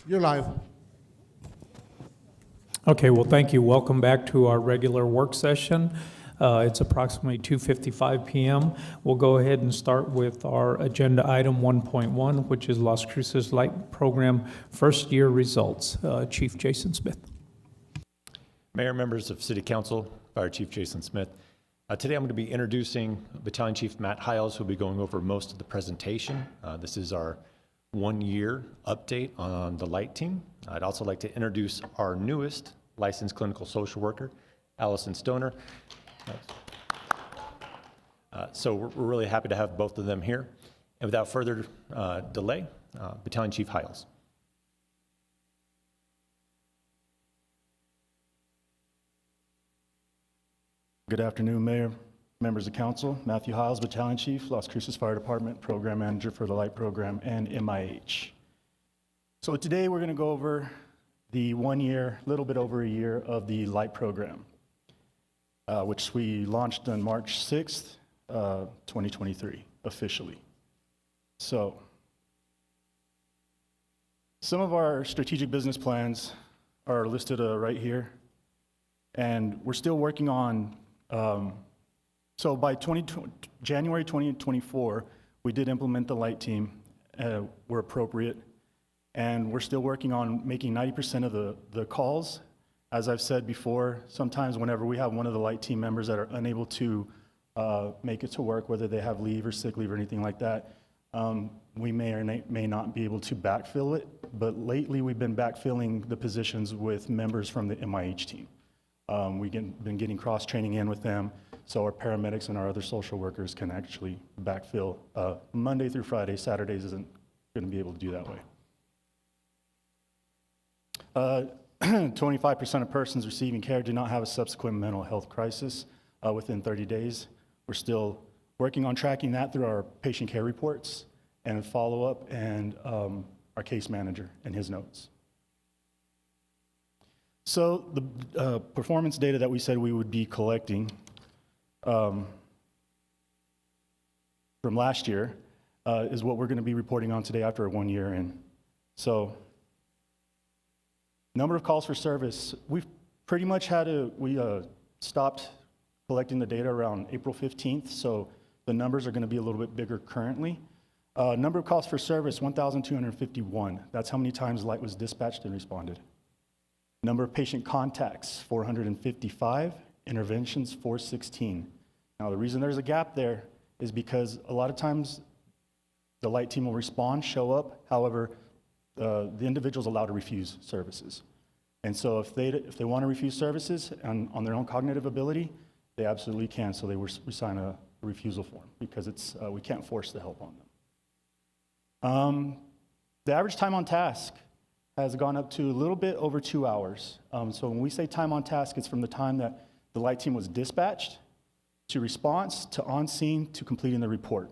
You're live. Okay, well, thank you. Welcome back to our regular work session. It's approximately 2:55 p.m. We'll go ahead and start with our agenda item 1.1, which is Las Cruces Light Program first year results. Chief Jason Smith. Mayor, members of City Council, Fire Chief Jason Smith. Today I'm going to be introducing Battalion Chief Matt Hiles, who will be going over most of the presentation. This is our one-year update on the light team. I'd also like to introduce our newest licensed clinical social worker, Allison Stoner. So we're really happy to have both of them here. And without further delay, Battalion Chief Hiles. Good afternoon, Mayor, members of council. Matthew Hiles, Battalion Chief, Las Cruces Fire Department, Program Manager for the Light Program and MIH. So today we're going to go over the 1 year, little bit over a year of the Light Program, which we launched on March 6th, 2023, officially. So some of our strategic business plans are listed right here, and we're still working on so by January 2024, we did implement the light team where appropriate, and we're still working on making 90% of the calls. As I've said before, sometimes whenever we have one of the light team members that are unable to make it to work, whether they have leave or sick leave or anything like that, we may or may not be able to backfill it, but lately we've been backfilling the positions with members from the MIH team. We've been getting cross-training in with them, so our paramedics and our other social workers can actually backfill Monday through Friday. Saturdays isn't going to be able to do that way. 25% of persons receiving care do not have a subsequent mental health crisis within 30 days. We're still working on tracking that through our patient care reports and follow-up and our case manager and his notes. So the performance data that we said we would be collecting from last year is what we're going to be reporting on today after 1 year in. So number of calls for service, we've pretty much we stopped collecting the data around April 15th, so the numbers are going to be a little bit bigger currently. Number of calls for service, 1,251. That's how many times light was dispatched and responded. Number of patient contacts, 455. Interventions, 416. Now, the reason there's a gap there is because a lot of times the light team will respond, show up. However, the individual's allowed to refuse services. And so if they want to refuse services on their own cognitive ability, they absolutely can. So we sign a refusal form because we can't force the help on them. The average time on task has gone up to a little bit over 2 hours. So when we say time on task, it's from the time that the light team was dispatched to response to on scene to completing the report.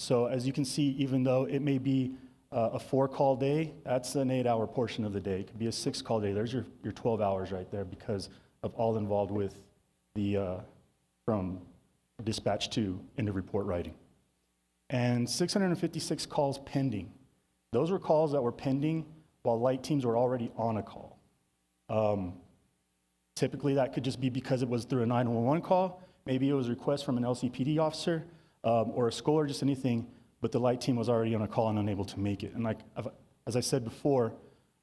So as you can see, even though it may be a 4-call day, that's an 8-hour portion of the day. It could be a 6-call day. There's your 12 hours right there because of all involved with the from dispatch to into report writing. And 656 calls pending. Those were calls that were pending while light teams were already on a call. Typically that could just be because it was through a 911 call, maybe it was a request from an LCPD officer or a school or just anything, but the light team was already on a call and unable to make it. And as I said before,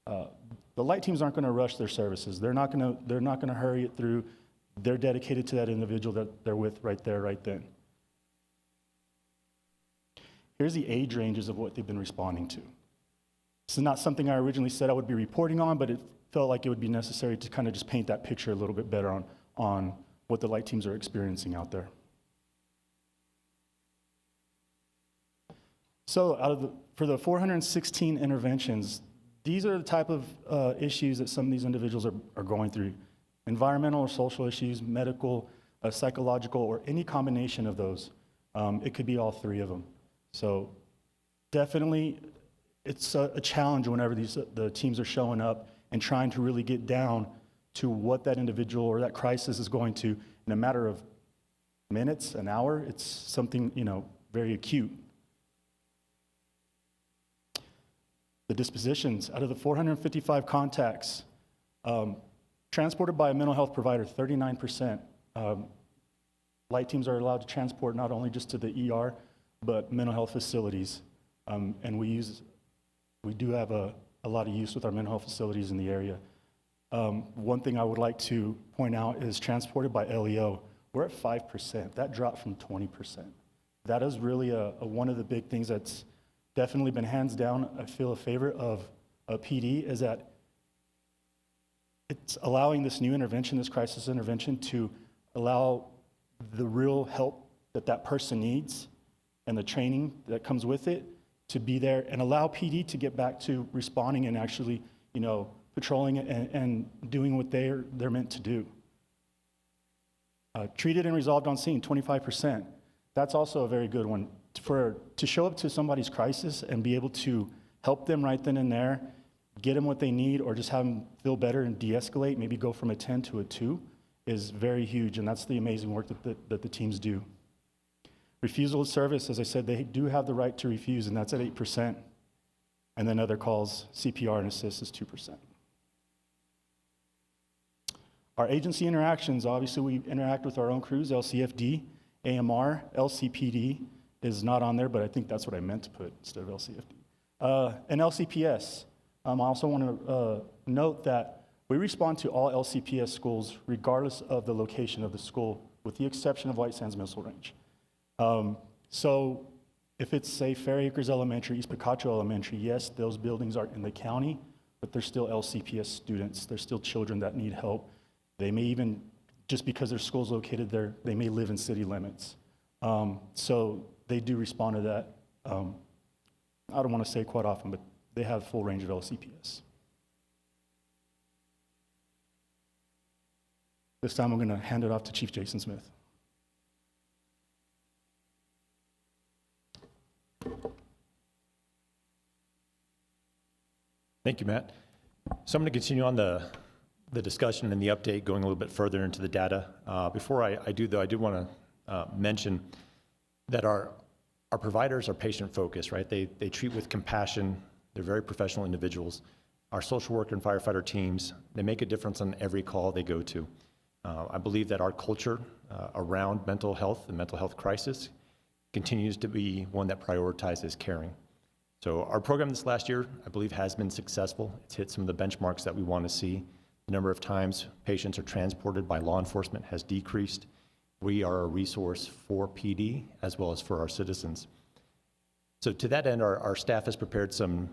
the light teams aren't gonna rush their services. They're not gonna hurry it through. They're dedicated to that individual that they're with right there, right then. Here's the age ranges of what they've been responding to. This is not something I originally said I would be reporting on, but it felt like it would be necessary to kind of just paint that picture a little bit better on what the light teams are experiencing out there. So for the 416 interventions, these are the type of issues that some of these individuals are going through. Environmental or social issues, medical, psychological, or any combination of those. It could be all three of them. So definitely, it's a challenge whenever the teams are showing up and trying to really get down to what that individual or that crisis is going to in a matter of minutes, an hour. It's something, very acute. the dispositions, out of the 455 contacts, transported by a mental health provider, 39%. Light teams are allowed to transport not only just to the ER, but mental health facilities. And we do have a lot of use with our mental health facilities in the area. One thing I would like to point out is transported by LEO. We're at 5%. That dropped from 20%. That is really one of the big things that's definitely been hands down, I feel, a favorite of PD, is that it's allowing this new intervention, this crisis intervention, to allow the real help that person needs and the training that comes with it to be there, and allow PD to get back to responding and actually, patrolling and doing what they're meant to do. Treated and resolved on scene, 25%. That's also a very good one. To show up to somebody's crisis and be able to help them right then and there, get them what they need, or just have them feel better and de-escalate, maybe go from a 10 to a 2, is very huge, and that's the amazing work that the teams do. Refusal of service, as I said, they do have the right to refuse, and that's at 8%. And then other calls, CPR and assist, is 2%. Our agency interactions, obviously we interact with our own crews, LCFD, AMR, LCPD is not on there, but I think that's what I meant to put instead of LCFD. And LCPS. I also want to note that we respond to all LCPS schools regardless of the location of the school, with the exception of White Sands Missile Range. So if it's, say, Fair Acres Elementary, East Picacho Elementary, yes, those buildings are in the county, but they're still LCPS students. They're still children that need help. They may even, just because their school's located there, they may live in city limits. So they do respond to that. I don't want to say quite often, but they have full range of LCPS. This time I'm going to hand it off to Chief Jason Smith. Thank you, Matt. So I'm going to continue on the discussion and the update, going a little bit further into the data. Before I do, though, I do want to mention that our providers are patient-focused, right? They treat with compassion. They're very professional individuals. Our social worker and firefighter teams, they make a difference on every call they go to. I believe that our culture around mental health and mental health crisis continues to be one that prioritizes caring. So our program this last year, I believe, has been successful. It's hit some of the benchmarks that we want to see. The number of times patients are transported by law enforcement has decreased. We are a resource for PD as well as for our citizens. So to that end, our staff has prepared some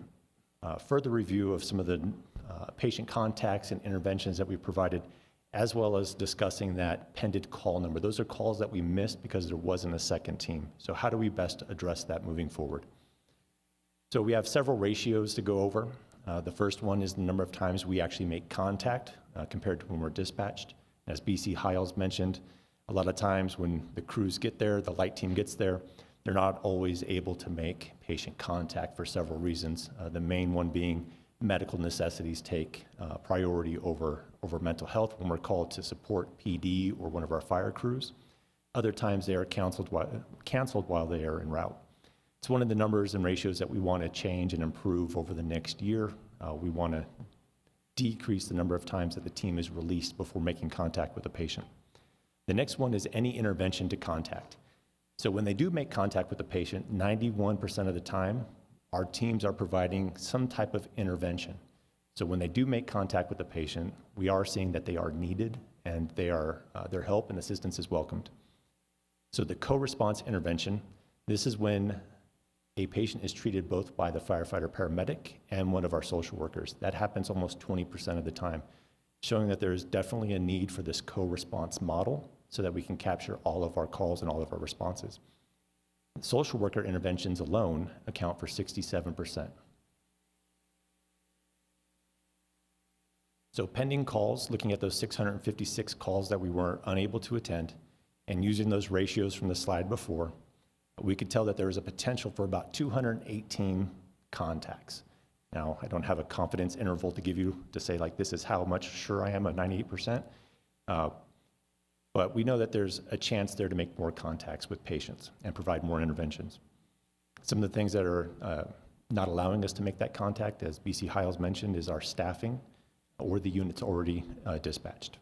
further review of some of the patient contacts and interventions that we provided, as well as discussing that pended call number. Those are calls that we missed because there wasn't a second team. So how do we best address that moving forward? So we have several ratios to go over. The first one is the number of times we actually make contact compared to when we're dispatched. As BC Hiles mentioned, a lot of times when the crews get there, the light team gets there, they're not always able to make patient contact for several reasons. The main one being medical necessities take priority over mental health when we're called to support PD or one of our fire crews. Other times they are canceled while they are en route. It's one of the numbers and ratios that we want to change and improve over the next year. We want to decrease the number of times that the team is released before making contact with the patient. The next one is any intervention to contact. So when they do make contact with the patient, 91% of the time, our teams are providing some type of intervention. So when they do make contact with the patient, we are seeing that they are needed and their help and assistance is welcomed. So the co-response intervention, this is when a patient is treated both by the firefighter paramedic and one of our social workers. That happens almost 20% of the time, showing that there is definitely a need for this co-response model so that we can capture all of our calls and all of our responses. Social worker interventions alone account for 67%. So pending calls, looking at those 656 calls that we were unable to attend, and using those ratios from the slide before, we could tell that there is a potential for about 218 contacts. Now, I don't have a confidence interval to give you to say, like, this is how much sure I am at 98%, but we know that there's a chance there to make more contacts with patients and provide more interventions. Some of the things that are not allowing us to make that contact, as BC Hiles mentioned, is our staffing or the units already dispatched.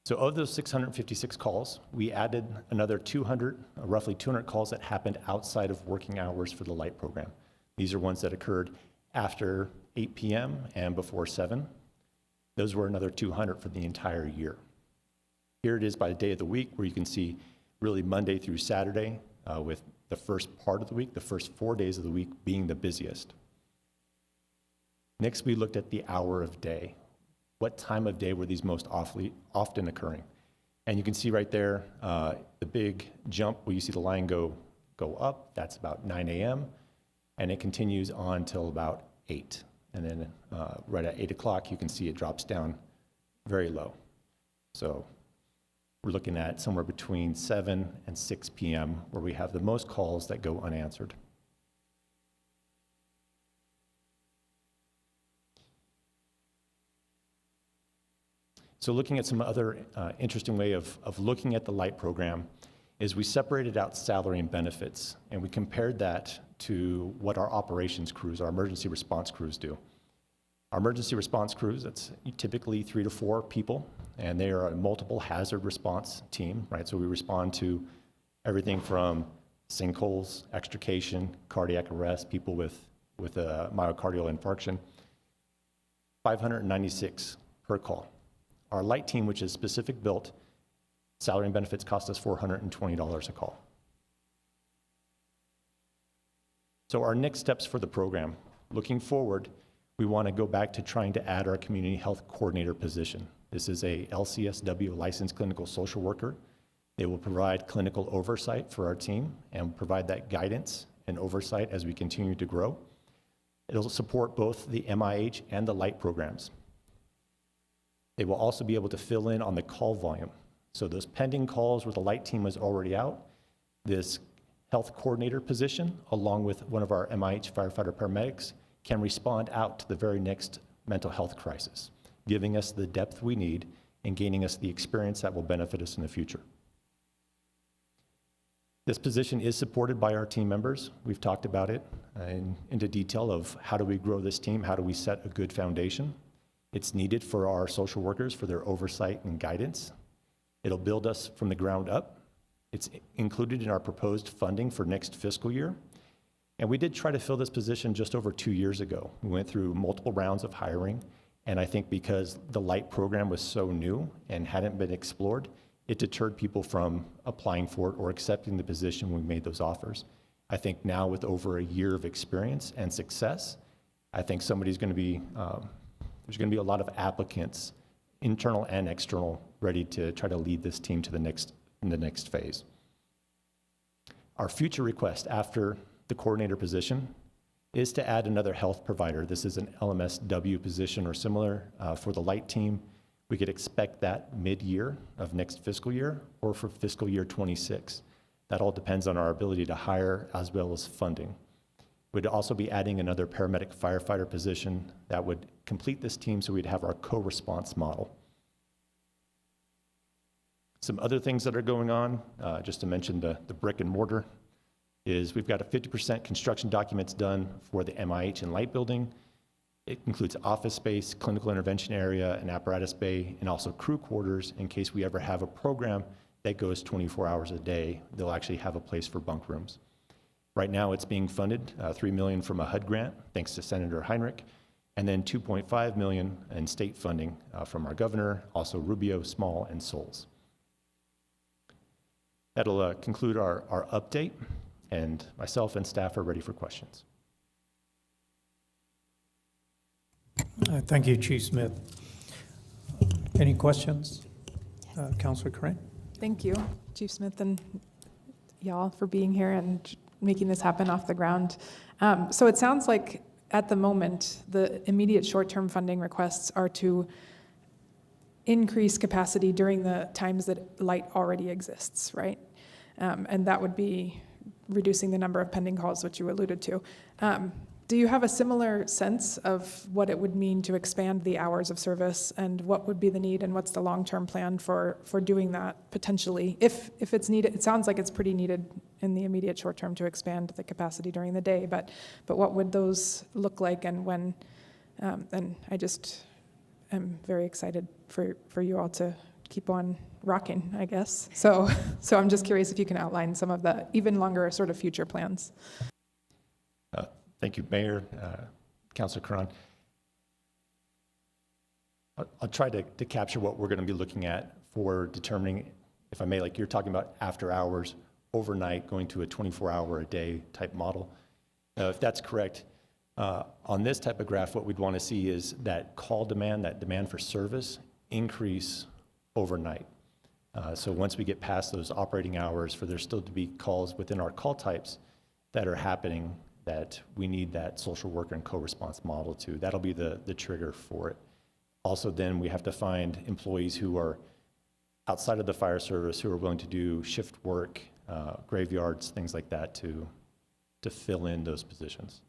So of those 656 calls, we added another 200, roughly 200 calls that happened outside of working hours for the light program. These are ones that occurred after 8 p.m. and before 7. Those were another 200 for the entire year. Here it is by the day of the week, where you can see really Monday through Saturday, with the first part of the week, the first 4 days of the week being the busiest. Next, we looked at the hour of day. What time of day were these most often occurring? And you can see right there, the big jump where you see the line go up, that's about 9 a.m., and it continues on till about 8. And then right at 8 o'clock, you can see it drops down very low. So we're looking at somewhere between 7 and 6 p.m. where we have the most calls that go unanswered. So looking at some other interesting way of looking at the light program is we separated out salary and benefits, and we compared that to what our operations crews, our emergency response crews do. Our emergency response crews, that's typically 3 to 4 people, and they are a multiple hazard response team, right? So we respond to everything from sinkholes, extrication, cardiac arrest, people with a myocardial infarction, 596 per call. Our light team, which is specific built, salary and benefits cost us $420 a call. So our next steps for the program, looking forward, we want to go back to trying to add our community health coordinator position. This is a LCSW licensed clinical social worker. They will provide clinical oversight for our team and provide that guidance and oversight as we continue to grow. It'll support both the MIH and the light programs. They will also be able to fill in on the call volume. So those pending calls where the light team was already out, this health coordinator position, along with one of our MIH firefighter paramedics, can respond out to the very next mental health crisis, giving us the depth we need and gaining us the experience that will benefit us in the future. This position is supported by our team members. We've talked about it into detail of how do we grow this team, how do we set a good foundation. It's needed for our social workers for their oversight and guidance. It'll build us from the ground up. It's included in our proposed funding for next fiscal year. And we did try to fill this position just over 2 years ago. We went through multiple rounds of hiring, and I think because the light program was so new and hadn't been explored, it deterred people from applying for it or accepting the position when we made those offers. I think now with over a year of experience and success, I think somebody's going to be, there's going to be a lot of applicants, internal and external, ready to try to lead this team to the next phase. Our future request after the coordinator position is to add another health provider. This is an LMSW position or similar for the light team. We could expect that mid-year of next fiscal year or for fiscal year 26. That all depends on our ability to hire as well as funding. We'd also be adding another paramedic firefighter position that would complete this team so we'd have our co-response model. Some other things that are going on, just to mention the brick and mortar, is we've got a 50% construction documents done for the MIH and light building. It includes office space, clinical intervention area, an apparatus bay, and also crew quarters in case we ever have a program that goes 24 hours a day. They'll actually have a place for bunk rooms. Right now it's being funded, $3 million from a HUD grant, thanks to Senator Heinrich, and then $2.5 million in state funding from our governor, also Rubio, Small, and Souls. That'll conclude our update, and myself and staff are ready for questions. Thank you, Chief Smith. Any questions? Councilor Crane? Thank you, Chief Smith, and y'all for being here and making this happen off the ground. So it sounds like at the moment, the immediate short-term funding requests are to increase capacity during the times that light already exists, right? And that would be reducing the number of pending calls, which you alluded to. Do you have a similar sense of what it would mean to expand the hours of service, and what would be the need, and what's the long-term plan for doing that potentially, if it's needed? It sounds like it's pretty needed in the immediate short term to expand the capacity during the day, but what would those look like, and when? And I just am very excited for you all to keep on rocking, I guess. So I'm just curious if you can outline some of the even longer sort of future plans. Thank you, Mayor, Councilor Karan. I'll try to capture what we're going to be looking at for determining, if I may, like you're talking about after hours, overnight, going to a 24-hour-a-day type model. If that's correct, on this type of graph, what we'd want to see is that call demand, that demand for service, increase overnight. So once we get past those operating hours, for there still to be calls within our call types that are happening, that we need that social worker and co-response model to. That'll be the trigger for it. Also, then we have to find employees who are outside of the fire service who are willing to do shift work, graveyards, things like that to fill in those positions.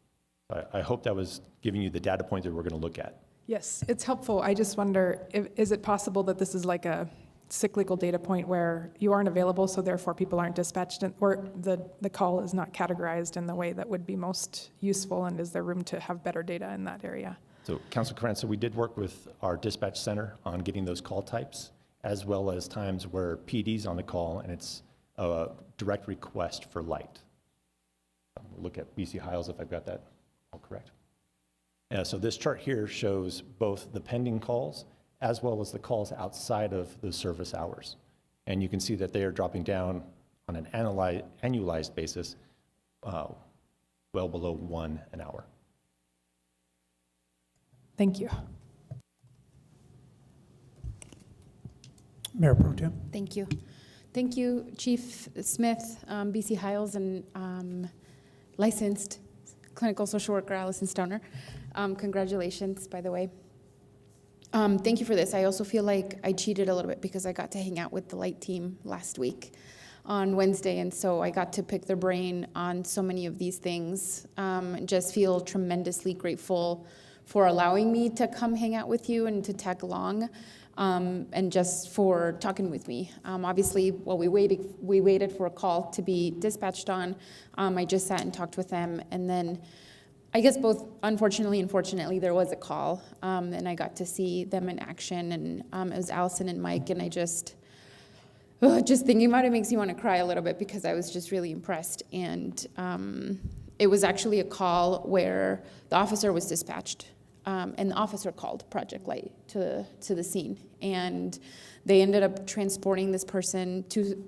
I hope that was giving you the data point that we're going to look at. Yes, it's helpful. I just wonder, is it possible that this is like a cyclical data point where you aren't available, so therefore people aren't dispatched, or the call is not categorized in the way that would be most useful, and is there room to have better data in that area? So, Councilor Karan, so we did work with our dispatch center on getting those call types, as well as times where PD's on the call and it's a direct request for light. We'll look at BC Hiles if I've got that all correct. So this chart here shows both the pending calls as well as the calls outside of the service hours. And you can see that they are dropping down on an annualized basis, well below 1 an hour. Thank you. Mayor Pro Tem. Thank you. Thank you, Chief Smith, BC Hiles, and licensed clinical social worker Allison Stoner. Congratulations, by the way. Thank you for this. I also feel like I cheated a little bit because I got to hang out with the light team last week on Wednesday, and so I got to pick their brain on so many of these things. Just feel tremendously grateful for allowing me to come hang out with you and to tag along, and just for talking with me. Obviously, while we waited for a call to be dispatched on, I just sat and talked with them, and then I guess both unfortunately and fortunately, there was a call, and I got to see them in action, and it was Allison and Mike, and I just thinking about it makes me want to cry a little bit because I was just really impressed. And it was actually a call where the officer was dispatched, and the officer called Project Light to the scene, and they ended up transporting this person to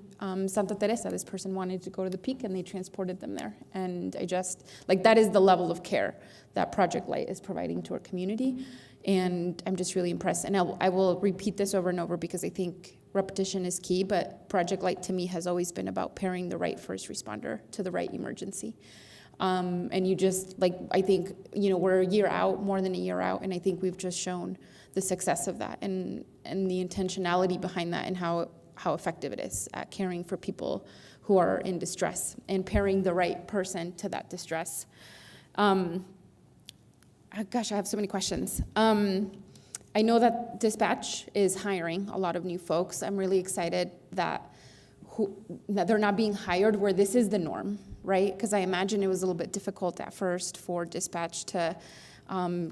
Santa Teresa. This person wanted to go to the peak, and they transported them there. And I just, like, that is the level of care that Project Light is providing to our community. And I'm just really impressed. And I will repeat this over and over because I think repetition is key, but Project Light to me has always been about pairing the right first responder to the right emergency. And you just, like, I think, we're a year out, more than a year out, and I think we've just shown the success of that and the intentionality behind that and how effective it is at caring for people who are in distress and pairing the right person to that distress. Gosh, I have so many questions. I know that dispatch is hiring a lot of new folks. I'm really excited that they're not being hired where this is the norm, right? Because I imagine it was a little bit difficult at first for dispatch to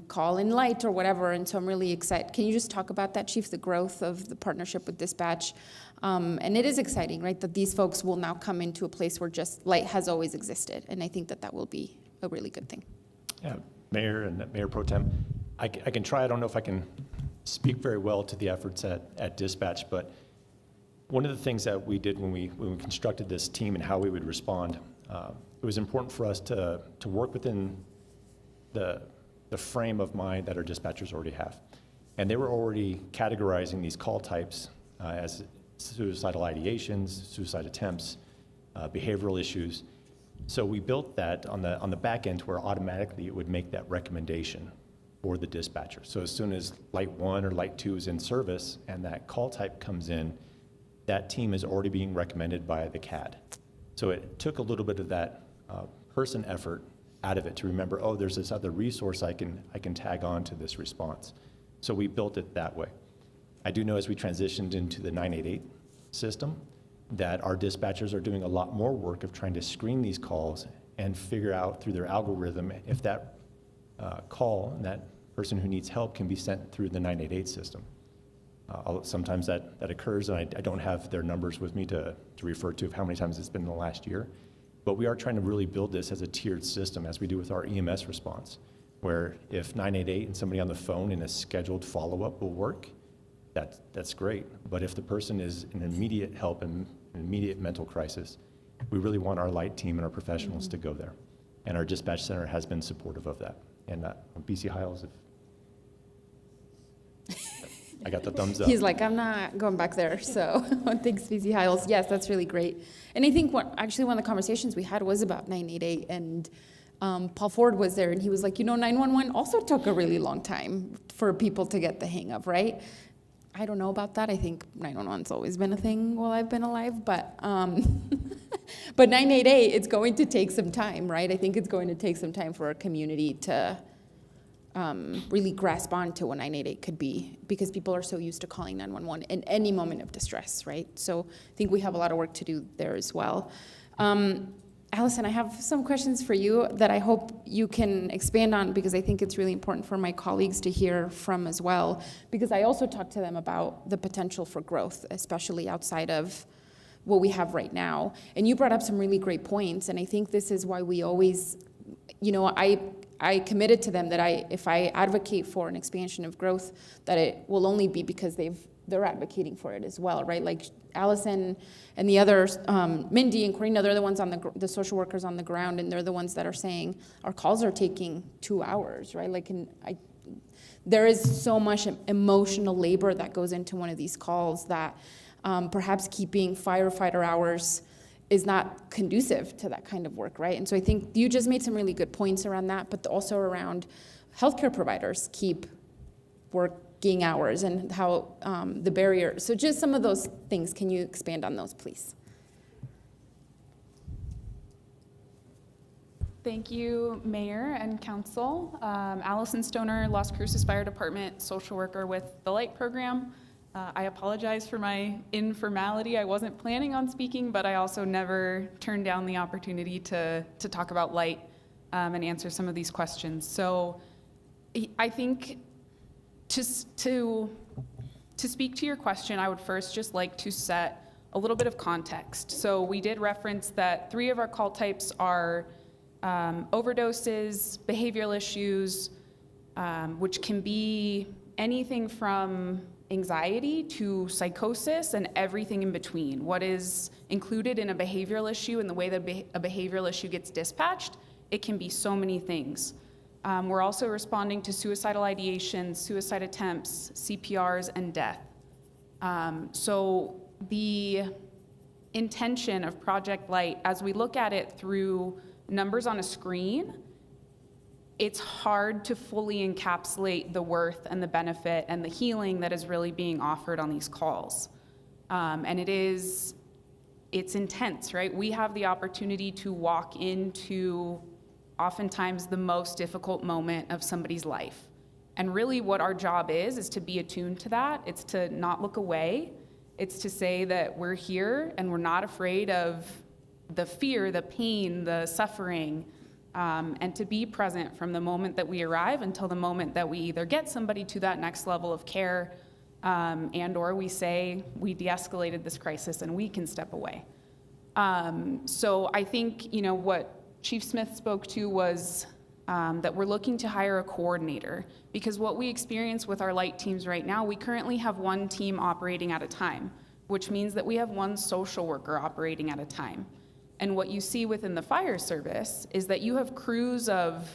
call in light or whatever, and so I'm really excited. Can you just talk about that, Chief, the growth of the partnership with dispatch? And it is exciting, right, that these folks will now come into a place where just light has always existed, and I think that will be a really good thing. Yeah, Mayor and Mayor Pro Tem, I can try. I don't know if I can speak very well to the efforts at dispatch, but one of the things that we did when we constructed this team and how we would respond, it was important for us to work within the frame of mind that our dispatchers already have. And they were already categorizing these call types as suicidal ideations, suicide attempts, behavioral issues. So we built that on the back end where automatically it would make that recommendation for the dispatcher. So as soon as Light 1 or Light 2 is in service and that call type comes in, that team is already being recommended by the CAD. So it took a little bit of that person effort out of it, to remember, oh, there's this other resource I can tag on to this response. So we built it that way. I do know as we transitioned into the 988 system that our dispatchers are doing a lot more work of trying to screen these calls and figure out through their algorithm if that call and that person who needs help can be sent through the 988 system. Sometimes that occurs, and I don't have their numbers with me to refer to of how many times it's been in the last year. But we are trying to really build this as a tiered system, as we do with our EMS response, where if 988 and somebody on the phone in a scheduled follow-up will work, that's great. But if the person is in immediate help and an immediate mental crisis, we really want our light team and our professionals to go there. And our dispatch center has been supportive of that. And BC Hiles, I got the thumbs up. He's like, I'm not going back there, so thanks, BC Hiles. Yes, that's really great. And I think one of the conversations we had was about 988, and Paul Ford was there, and he was like, 911 also took a really long time for people to get the hang of, right? I don't know about that. I think 911's always been a thing while I've been alive, but 988, it's going to take some time, right? I think it's going to take some time for our community to really grasp onto what 988 could be, because people are so used to calling 911 in any moment of distress, right? So I think we have a lot of work to do there as well. Allison, I have some questions for you that I hope you can expand on, because I think it's really important for my colleagues to hear from as well, because I also talked to them about the potential for growth, especially outside of what we have right now. And you brought up some really great points, and I think this is why we always, I committed to them that if I advocate for an expansion of growth, that it will only be because they're advocating for it as well, right? Like Allison and the others, Mindy and Corina, they're the ones on the social workers on the ground, and they're the ones that are saying our calls are taking 2 hours, right? There is so much emotional labor that goes into one of these calls that perhaps keeping firefighter hours is not conducive to that kind of work, right? And so I think you just made some really good points around that, but also around healthcare providers keep working hours and how the barrier. So just some of those things, can you expand on those, please? Thank you, Mayor and Council. Allison Stoner, Las Cruces Fire Department, social worker with the LIGHT program. I apologize for my informality. I wasn't planning on speaking, but I also never turned down the opportunity to talk about LIGHT and answer some of these questions. So I think to speak to your question, I would first just like to set a little bit of context. So we did reference that 3 of our call types are overdoses, behavioral issues, which can be anything from anxiety to psychosis and everything in between. What is included in a behavioral issue and the way that a behavioral issue gets dispatched, it can be so many things. We're also responding to suicidal ideations, suicide attempts, CPRs, and death. So the intention of Project LIGHT, as we look at it through numbers on a screen, it's hard to fully encapsulate the worth and the benefit and the healing that is really being offered on these calls. And it's intense, right? We have the opportunity to walk into oftentimes the most difficult moment of somebody's life. And really what our job is to be attuned to that. It's to not look away. It's to say that we're here and we're not afraid of the fear, the pain, the suffering, and to be present from the moment that we arrive until the moment that we either get somebody to that next level of care and or we say we de-escalated this crisis and we can step away. So I think, what Chief Smith spoke to was that we're looking to hire a coordinator, because what we experience with our LIGHT teams right now, we currently have 1 team operating at a time, which means that we have 1 social worker operating at a time. And what you see within the fire service is that you have crews of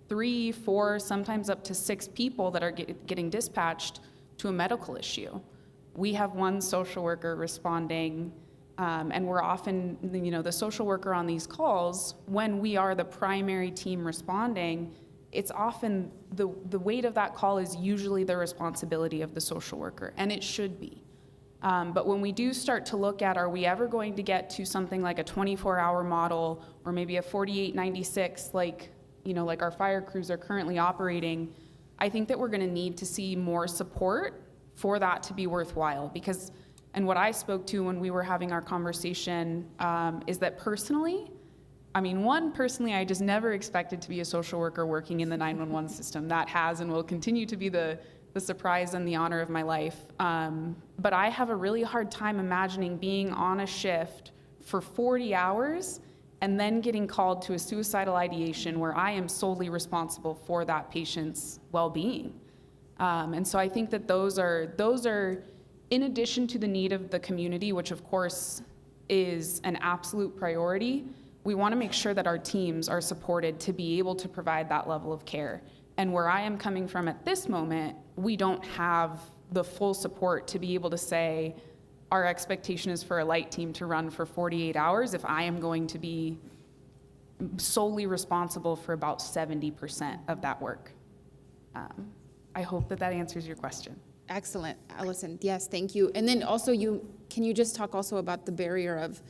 3, 4, sometimes up to 6 people that are getting dispatched to a medical issue. We have 1 social worker responding, and we're often, the social worker on these calls, when we are the primary team responding, it's often the weight of that call is usually the responsibility of the social worker, and it should be. But when we do start to look at, are we ever going to get to something like a 24-hour model or maybe a 4896 like like our fire crews are currently operating, I think that we're going to need to see more support for that to be worthwhile. Because, and what I spoke to when we were having our conversation is that personally, personally, I just never expected to be a social worker working in the 911 system. That has and will continue to be the surprise and the honor of my life. But I have a really hard time imagining being on a shift for 40 hours and then getting called to a suicidal ideation where I am solely responsible for that patient's well-being. And so I think that those are, in addition to the need of the community, which of course is an absolute priority, we want to make sure that our teams are supported to be able to provide that level of care. And where I am coming from at this moment, we don't have the full support to be able to say, our expectation is for a light team to run for 48 hours if I am going to be solely responsible for about 70% of that work. I hope that answers your question. Excellent, Allison. Yes, thank you. And then also can you just talk also about the barrier of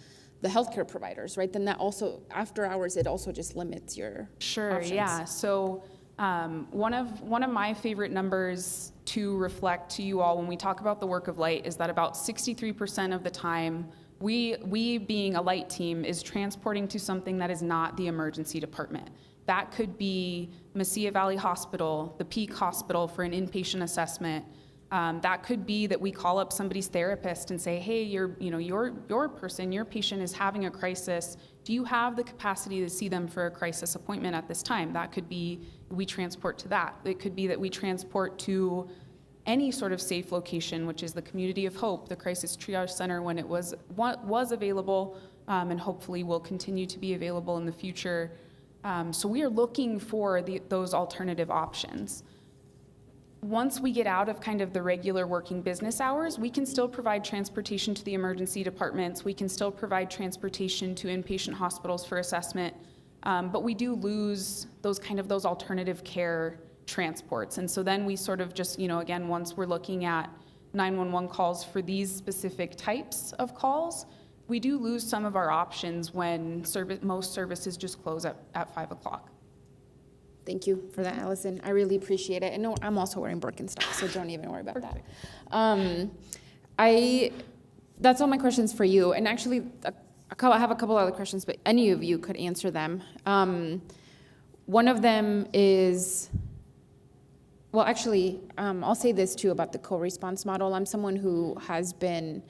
the healthcare providers, right? Then that also, after hours, it also just limits your Sure, options. yeah. So one of my favorite numbers to reflect to you all when we talk about the work of light is that about 63% of the time, we being a light team is transporting to something that is not the emergency department. That could be Mesilla Valley Hospital, the Peak Hospital for an inpatient assessment. That could be that we call up somebody's therapist and say, hey, your patient is having a crisis. Do you have the capacity to see them for a crisis appointment at this time? That could be we transport to that. It could be that we transport to any sort of safe location, which is the Community of Hope, the Crisis Triage Center when it was available, and hopefully will continue to be available in the future. So we are looking for those alternative options. Once we get out of kind of the regular working business hours, we can still provide transportation to the emergency departments. We can still provide transportation to inpatient hospitals for assessment. But we do lose those alternative care transports. And so then we sort of just, again, once we're looking at 911 calls for these specific types of calls, we do lose some of our options when most services just close at 5 o'clock. Thank you for that, Allison. I really appreciate it. And no, I'm also wearing Birkenstock, so don't even worry about Perfect. that. That's all my questions for you. And actually, I have a couple other questions, but any of you could answer them. One of them is, well, actually, I'll say this too about the co-response model. I'm someone who has been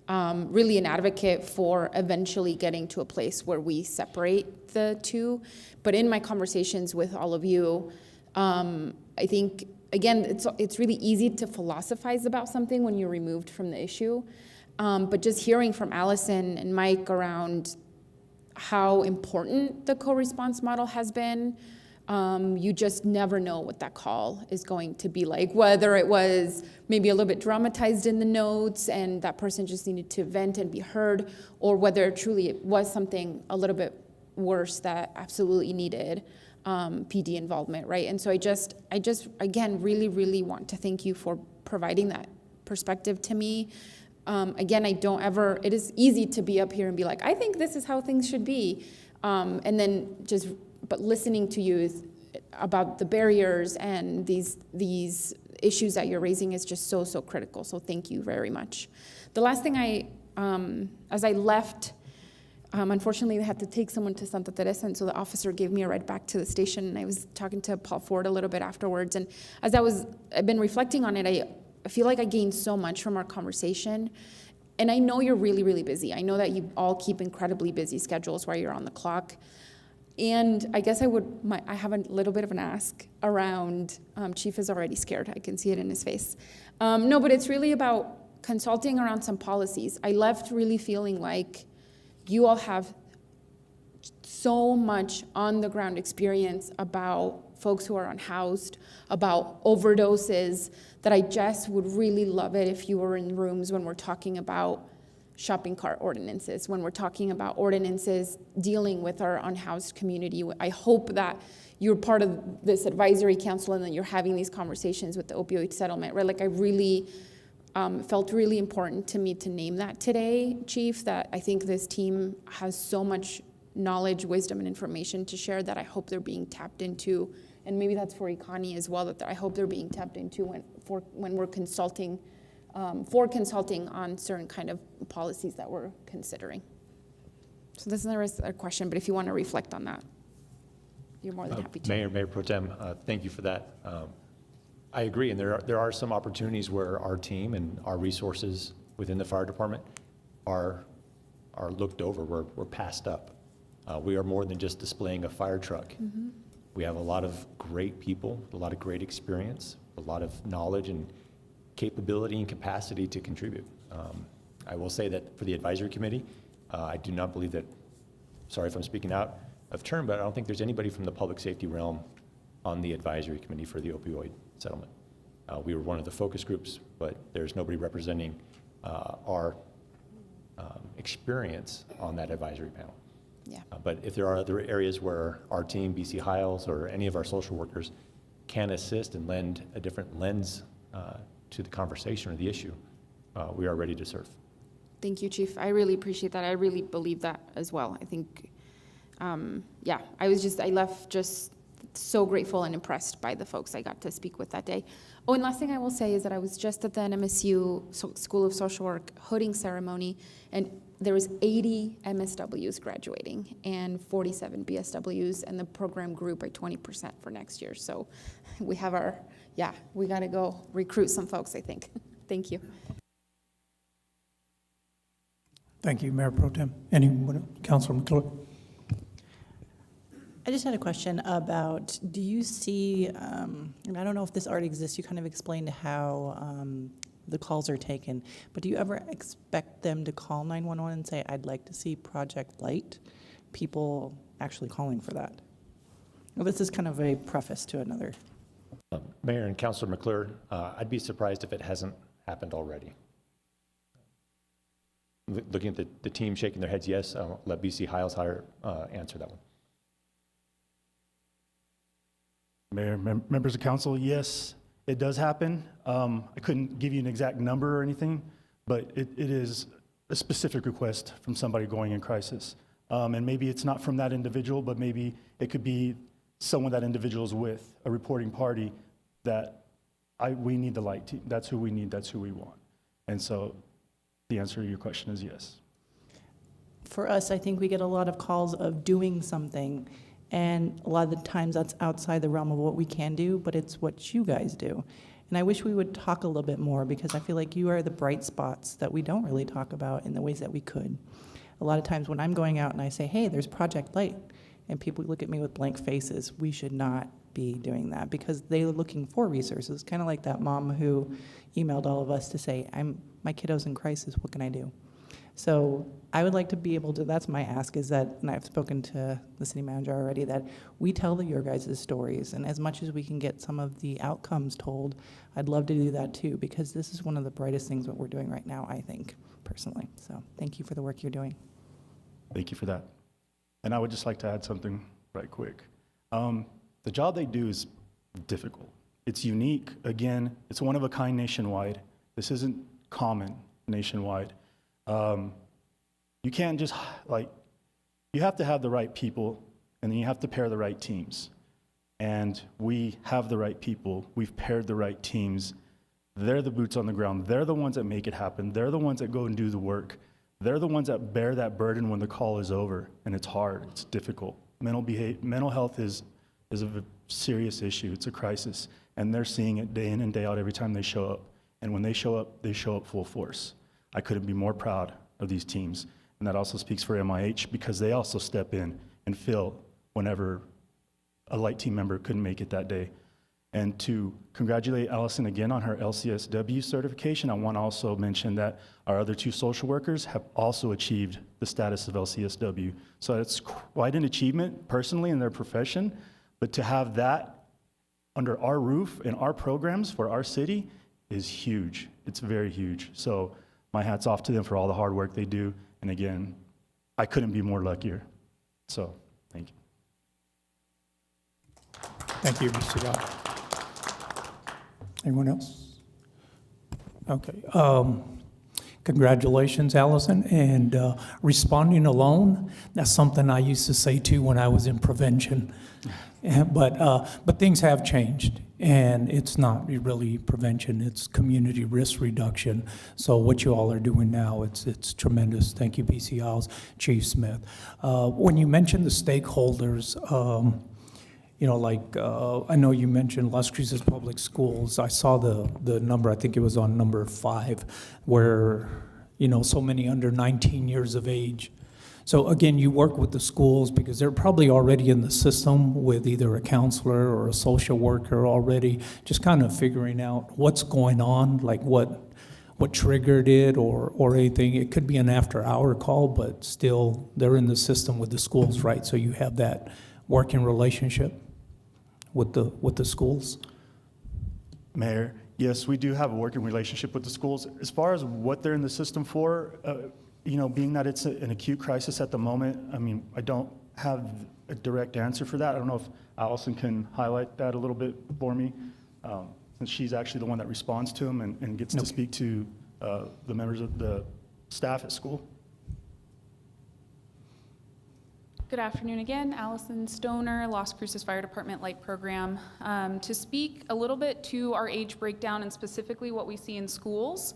really an advocate for eventually getting to a place where we separate the two. But in my conversations with all of you, I think, again, it's really easy to philosophize about something when you're removed from the issue. But just hearing from Allison and Mike around how important the co-response model has been, you just never know what that call is going to be like, whether it was maybe a little bit dramatized in the notes and that person just needed to vent and be heard, or whether truly it was something a little bit worse that absolutely needed PD involvement, right? And so I just again, really, really want to thank you for providing that perspective to me. Again, it is easy to be up here and be like, I think this is how things should be. But listening to you about the barriers and these issues that you're raising is just so, so critical. So thank you very much. The last thing as I left, unfortunately, I had to take someone to Santa Teresa, and so the officer gave me a ride back to the station, and I was talking to Paul Ford a little bit afterwards. And as I've been reflecting on it, I feel like I gained so much from our conversation. And I know you're really, really busy. I know that you all keep incredibly busy schedules while you're on the clock. And I guess I have a little bit of an ask around, Chief is already scared. I can see it in his face. No, but it's really about consulting around some policies. I left really feeling like you all have so much on-the-ground experience about folks who are unhoused, about overdoses, that I just would really love it if you were in rooms when we're talking about shopping cart ordinances, when we're talking about ordinances dealing with our unhoused community. I hope that you're part of this advisory council and that you're having these conversations with the opioid settlement, right? Like I really felt really important to me to name that today, Chief, that I think this team has so much knowledge, wisdom, and information to share that I hope they're being tapped into. And maybe that's for Ikani as well, that I hope they're being tapped into when we're consulting, on certain kind of policies that we're considering. So this is a question, but if you want to reflect on that, you're more than happy to. Mayor Pro Tem, thank you for that. I agree, and there are some opportunities where our team and our resources within the fire department are looked over, we're passed up. We are more than just displaying a fire truck. We have a lot of great people, a lot of great experience, a lot of knowledge and capability and capacity to contribute. I will say that for the advisory committee, I do not believe that, sorry if I'm speaking out of turn, but I don't think there's anybody from the public safety realm on the advisory committee for the opioid settlement. We were one of the focus groups, but there's nobody representing our experience on that advisory panel. Yeah. But if there are other areas where our team, BC Hiles, or any of our social workers can assist and lend a different lens to the conversation or the issue, we are ready to serve. Thank you, Chief. I really appreciate that. I really believe that as well. I think, yeah, I left just so grateful and impressed by the folks I got to speak with that day. Oh, and last thing I will say is that I was just at the NMSU School of Social Work hooding ceremony, and there was 80 MSWs graduating and 47 BSWs, and the program grew by 20% for next year. So we have we got to go recruit some folks, I think. Thank you. Thank you, Mayor Pro Tem. Anyone, Councilor McClure? I just had a question about, do you see, and I don't know if this already exists, you kind of explained how the calls are taken, but do you ever expect them to call 911 and say, I'd like to see Project Light? People actually calling for that? Well, this is kind of a preface to another. Mayor and Councilor McClure, I'd be surprised if it hasn't happened already. Looking at the team shaking their heads, yes, I'll let BC Hiles answer that one. Mayor, members of council, yes, it does happen. I couldn't give you an exact number or anything, but it is a specific request from somebody going in crisis. And maybe it's not from that individual, but maybe it could be someone that individual is with, a reporting party, that we need the light team. That's who we need, that's who we want. And so the answer to your question is yes. For us, I think we get a lot of calls of doing something, and a lot of the times that's outside the realm of what we can do, but it's what you guys do. And I wish we would talk a little bit more, because I feel like you are the bright spots that we don't really talk about in the ways that we could. A lot of times when I'm going out and I say, hey, there's Project Light, and people look at me with blank faces, we should not be doing that, because they are looking for resources, kind of like that mom who emailed all of us to say, my kiddo's in crisis, what can I do? So I would like to be able to, that's my ask, is that, and I've spoken to the city manager already, that we tell your guys' stories, and as much as we can get some of the outcomes told, I'd love to do that too, because this is one of the brightest things that we're doing right now, I think, personally. So thank you for the work you're doing. Thank you for that. And I would just like to add something right quick. The job they do is difficult. It's unique. Again, it's one of a kind nationwide. This isn't common nationwide. You can't just, you have to have the right people, and then you have to pair the right teams. And we have the right people. We've paired the right teams. They're the boots on the ground. They're the ones that make it happen. They're the ones that go and do the work. They're the ones that bear that burden when the call is over, and it's hard, it's difficult. Mental health is a serious issue. It's a crisis, and they're seeing it day in and day out every time they show up. And when they show up full force. I couldn't be more proud of these teams. And that also speaks for MIH, because they also step in and fill whenever a light team member couldn't make it that day. And to congratulate Allison again on her LCSW certification, I want to also mention that our other two social workers have also achieved the status of LCSW. So it's quite an achievement personally in their profession, but to have that under our roof and our programs for our city is huge. It's very huge. So my hat's off to them for all the hard work they do. And again, I couldn't be more luckier. So thank you. Thank you, Mr. Yap. Anyone else? Okay. Congratulations, Allison. And responding alone, that's something I used to say too when I was in prevention. But things have changed, and it's not really prevention, it's community risk reduction. So what you all are doing now, it's tremendous. Thank you, BC Hiles, Chief Smith. When you mentioned the stakeholders, I know you mentioned Las Cruces Public Schools. I saw the number, I think it was on number 5, where, so many under 19 years of age. So again, you work with the schools because they're probably already in the system with either a counselor or a social worker already, just kind of figuring out what's going on, like what triggered it or anything. It could be an after-hour call, but still they're in the system with the schools, right? So you have that working relationship with the schools. Mayor, yes, we do have a working relationship with the schools. As far as what they're in the system for, being that it's an acute crisis at the moment, I don't have a direct answer for that. I don't know if Allison can highlight that a little bit for me, since she's actually the one that responds to them and gets to speak to the members of the staff at school. Good afternoon again, Allison Stoner, Las Cruces Fire Department Light Program. To speak a little bit to our age breakdown and specifically what we see in schools,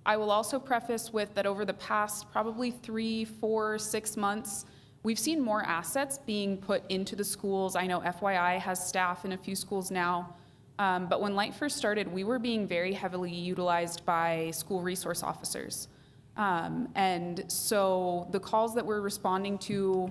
I will also preface with that over the past probably 3, 4, 6 months, we've seen more assets being put into the schools. I know FYI has staff in a few schools now, but when Light first started, we were being very heavily utilized by school resource officers. And so the calls that we're responding to,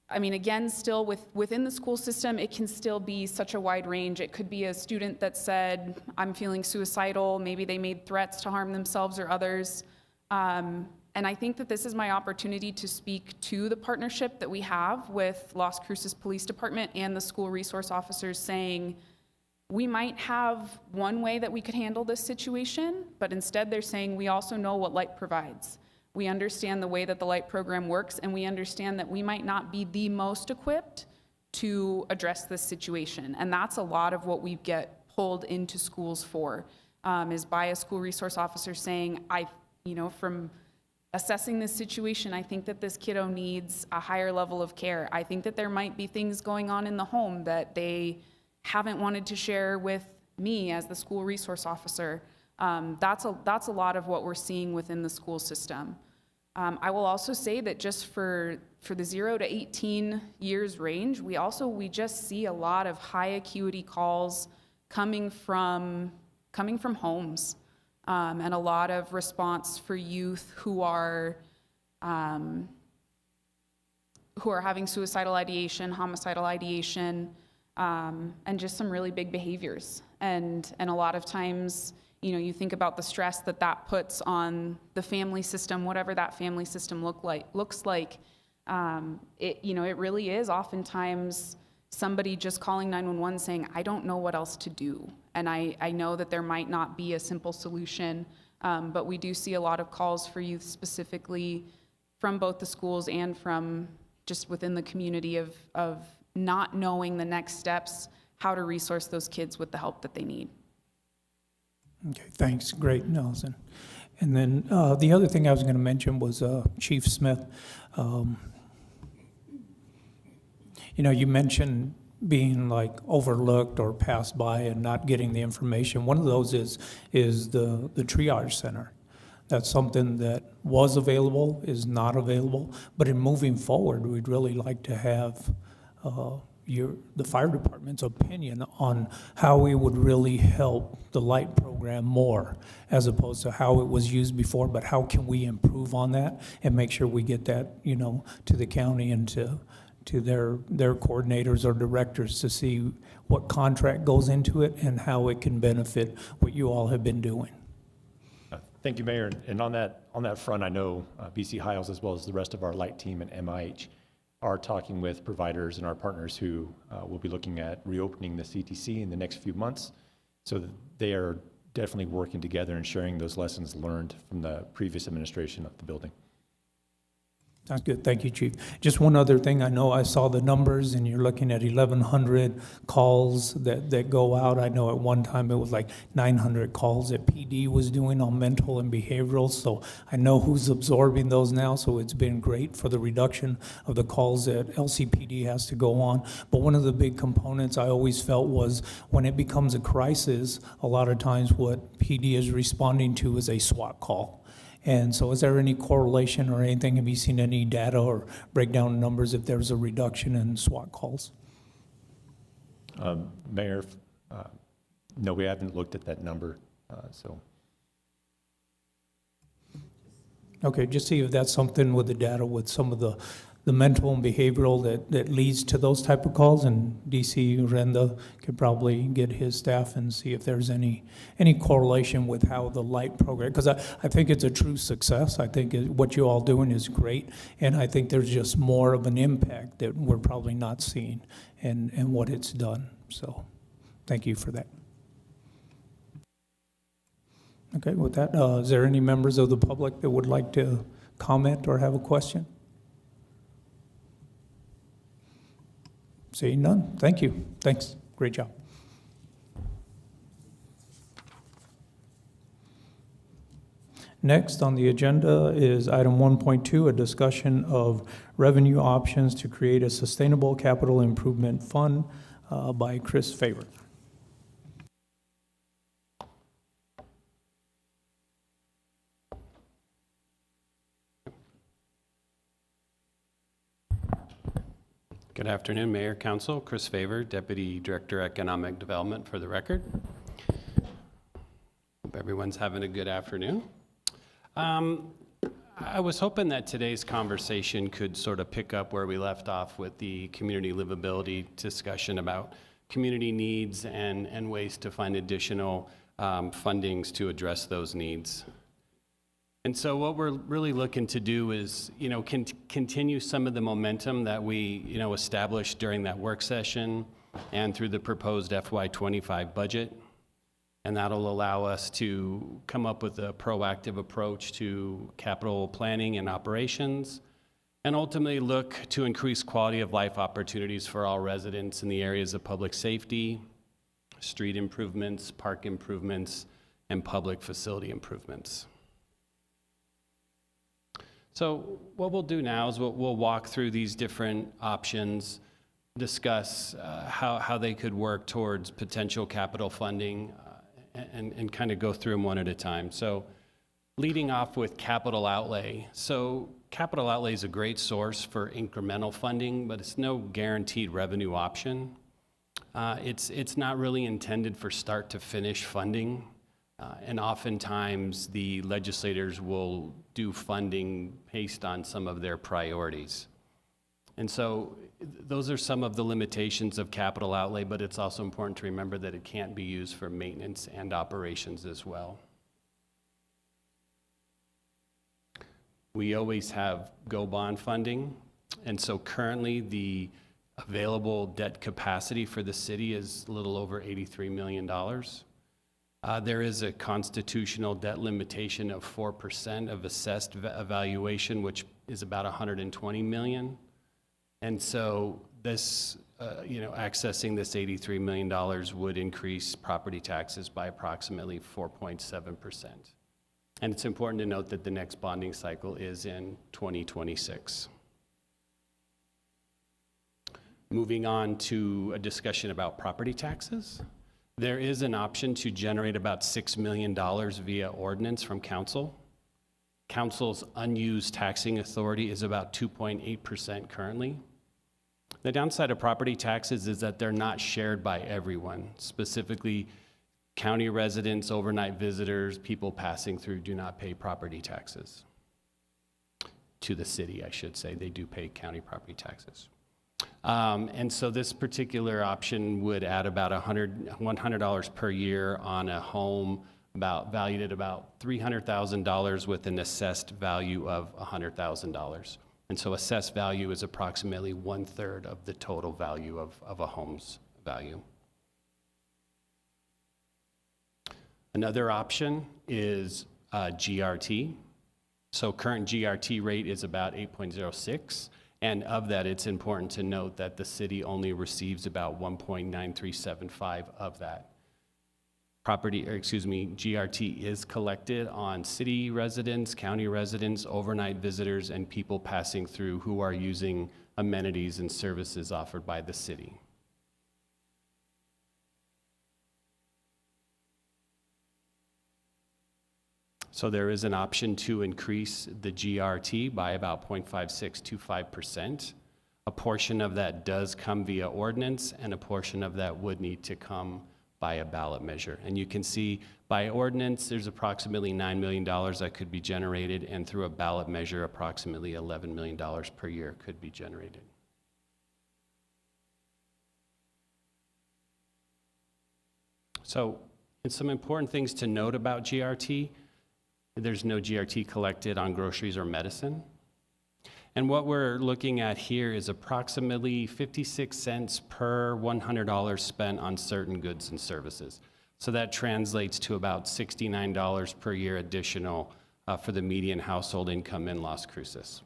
again, still within the school system, it can still be such a wide range. It could be a student that said, I'm feeling suicidal. Maybe they made threats to harm themselves or others. And I think that this is my opportunity to speak to the partnership that we have with Las Cruces Police Department and the school resource officers, saying, we might have one way that we could handle this situation, but instead they're saying we also know what Light provides. We understand the way that the Light program works, and we understand that we might not be the most equipped to address this situation. And that's a lot of what we get pulled into schools for, is by a school resource officer saying, from assessing this situation, I think that this kiddo needs a higher level of care. I think that there might be things going on in the home that they haven't wanted to share with me as the school resource officer. That's a lot of what we're seeing within the school system. I will also say that just for the 0 to 18 years range, we just see a lot of high acuity calls coming from homes, and a lot of response for youth who are having suicidal ideation, homicidal ideation, and just some really big behaviors. And a lot of times, you think about the stress that puts on the family system, whatever that family system looks like. It really is oftentimes somebody just calling 911 saying, I don't know what else to do. And I know that there might not be a simple solution, but we do see a lot of calls for youth specifically from both the schools and from just within the community of not knowing the next steps, how to resource those kids with the help that they need. Okay, thanks. Great, Nelson. And then the other thing I was going to mention was Chief Smith. You mentioned being overlooked or passed by and not getting the information. One of those is the triage center. That's something that was available, is not available. But in moving forward, we'd really like to have the fire department's opinion on how we would really help the Light program more, as opposed to how it was used before, but how can we improve on that and make sure we get that, to the county and to their coordinators or directors to see what contract goes into it and how it can benefit what you all have been doing. Thank you, Mayor. And on that front, I know BC Hiles, as well as the rest of our Light team and MIH, are talking with providers and our partners who will be looking at reopening the CTC in the next few months. So they are definitely working together and sharing those lessons learned from the previous administration of the building. Sounds good. Thank you, Chief. Just one other thing. I know I saw the numbers, and you're looking at 1,100 calls that go out. I know at one time it was like 900 calls that PD was doing on mental and behavioral. So I know who's absorbing those now. So it's been great for the reduction of the calls that LCPD has to go on. But one of the big components I always felt was when it becomes a crisis, a lot of times what PD is responding to is a SWAT call. And so is there any correlation or anything? Have you seen any data or breakdown numbers if there's a reduction in SWAT calls? Mayor, no, we haven't looked at that number, so. Okay, just see if that's something with the data with some of the mental and behavioral that leads to those type of calls, and DC Renda could probably get his staff and see if there's any correlation with how the light program, because I think it's a true success. I think what you all doing is great, and I think there's just more of an impact that we're probably not seeing and what it's done. So thank you for that. Okay, with that, is there any members of the public that would like to comment or have a question? Seeing none, thank you. Thanks, great job. Next on the agenda is item 1.2, a discussion of revenue options to create a sustainable capital improvement fund by Chris Favor. Good afternoon, Mayor, Council. Chris Favor, Deputy Director, Economic Development, for the record. Hope everyone's having a good afternoon. I was hoping that today's conversation could sort of pick up where we left off with the community livability discussion about community needs and ways to find additional fundings to address those needs. And so what we're really looking to do is, continue some of the momentum that we, established during that work session and through the proposed FY25 budget. And that'll allow us to come up with a proactive approach to capital planning and operations, and ultimately look to increase quality of life opportunities for all residents in the areas of public safety, street improvements, park improvements, and public facility improvements. So what we'll do now is we'll walk through these different options, discuss how they could work towards potential capital funding, and kind of go through them one at a time. So leading off with capital outlay. So capital outlay is a great source for incremental funding, but it's no guaranteed revenue option. It's not really intended for start to finish funding. And oftentimes the legislators will do funding based on some of their priorities. And so those are some of the limitations of capital outlay, but it's also important to remember that it can't be used for maintenance and operations as well. We always have GO bond funding, and so currently the available debt capacity for the city is a little over $83 million. There is a constitutional debt limitation of 4% of assessed evaluation, which is about $120 million. And so this, accessing this $83 million would increase property taxes by approximately 4.7%. And it's important to note that the next bonding cycle is in 2026. Moving on to a discussion about property taxes. There is an option to generate about $6 million via ordinance from council. Council's unused taxing authority is about 2.8% currently. The downside of property taxes is that they're not shared by everyone. Specifically, county residents, overnight visitors, people passing through do not pay property taxes. To the city, I should say, they do pay county property taxes. And so this particular option would add about $100 per year on a home valued at about $300,000 with an assessed value of $100,000. And so assessed value is approximately 1/3 of the total value of a home's value. Another option is GRT. So current GRT rate is about 8.06, and of that, it's important to note that the city only receives about 1.9375 of that. GRT is collected on city residents, county residents, overnight visitors, and people passing through who are using amenities and services offered by the city. So there is an option to increase the GRT by about 0.5625%. A portion of that does come via ordinance, and a portion of that would need to come by a ballot measure. And you can see by ordinance, there's approximately $9 million that could be generated, and through a ballot measure, approximately $11 million per year could be generated. So, and some important things to note about GRT. There's no GRT collected on groceries or medicine. And what we're looking at here is approximately 56 cents per $100 spent on certain goods and services. So that translates to about $69 per year additional for the median household income in Las Cruces.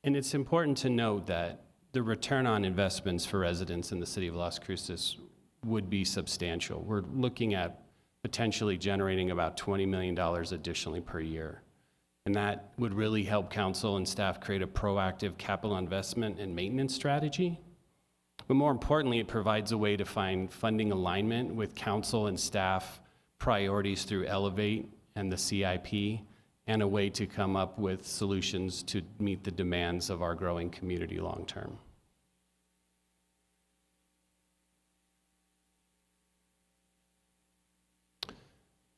And it's important to note that the return on investments for residents in the city of Las Cruces would be substantial. We're looking at potentially generating about $20 million additionally per year. And that would really help council and staff create a proactive capital investment and maintenance strategy. But more importantly, it provides a way to find funding alignment with council and staff priorities through Elevate and the CIP, and a way to come up with solutions to meet the demands of our growing community long term.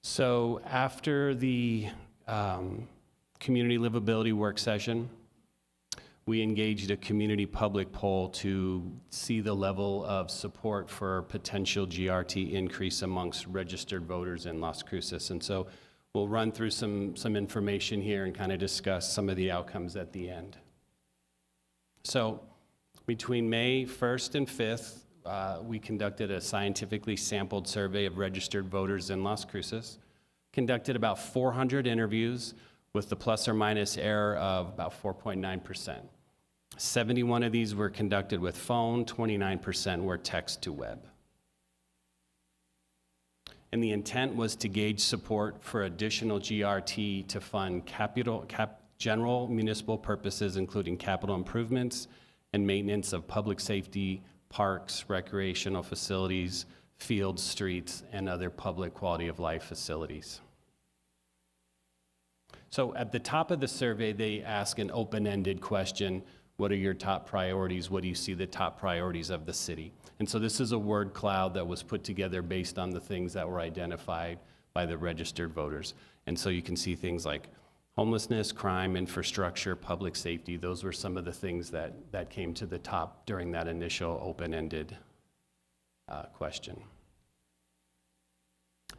So after the community livability work session, we engaged a community public poll to see the level of support for potential GRT increase amongst registered voters in Las Cruces. And so we'll run through some information here and kind of discuss some of the outcomes at the end. So between May 1st and 5th, we conducted a scientifically sampled survey of registered voters in Las Cruces, conducted about 400 interviews with the plus or minus error of about 4.9%. 71 of these were conducted with phone, 29% were text to web. And the intent was to gauge support for additional GRT to fund general municipal purposes, including capital improvements and maintenance of public safety, parks, recreational facilities, fields, streets, and other public quality of life facilities. So at the top of the survey, they ask an open-ended question: what are your top priorities? What do you see the top priorities of the city? And so this is a word cloud that was put together based on the things that were identified by the registered voters. And so you can see things like homelessness, crime, infrastructure, public safety. Those were some of the things that came to the top during that initial open-ended question.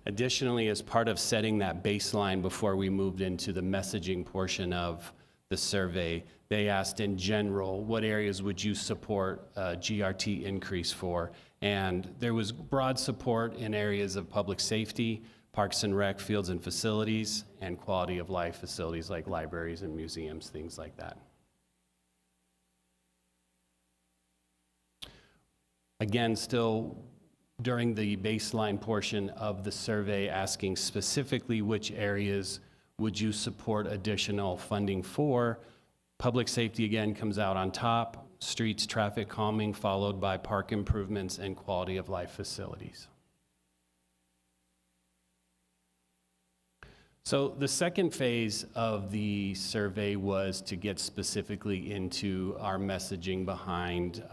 Additionally, as part of setting that baseline before we moved into the messaging portion of the survey, they asked in general, what areas would you support a GRT increase for? And there was broad support in areas of public safety, parks and rec, fields and facilities, and quality of life facilities like libraries and museums, things like that. Again, still during the baseline portion of the survey, asking specifically which areas would you support additional funding for. Public safety again comes out on top, streets, traffic calming, followed by park improvements and quality of life facilities. So the second phase of the survey was to get specifically into our messaging behind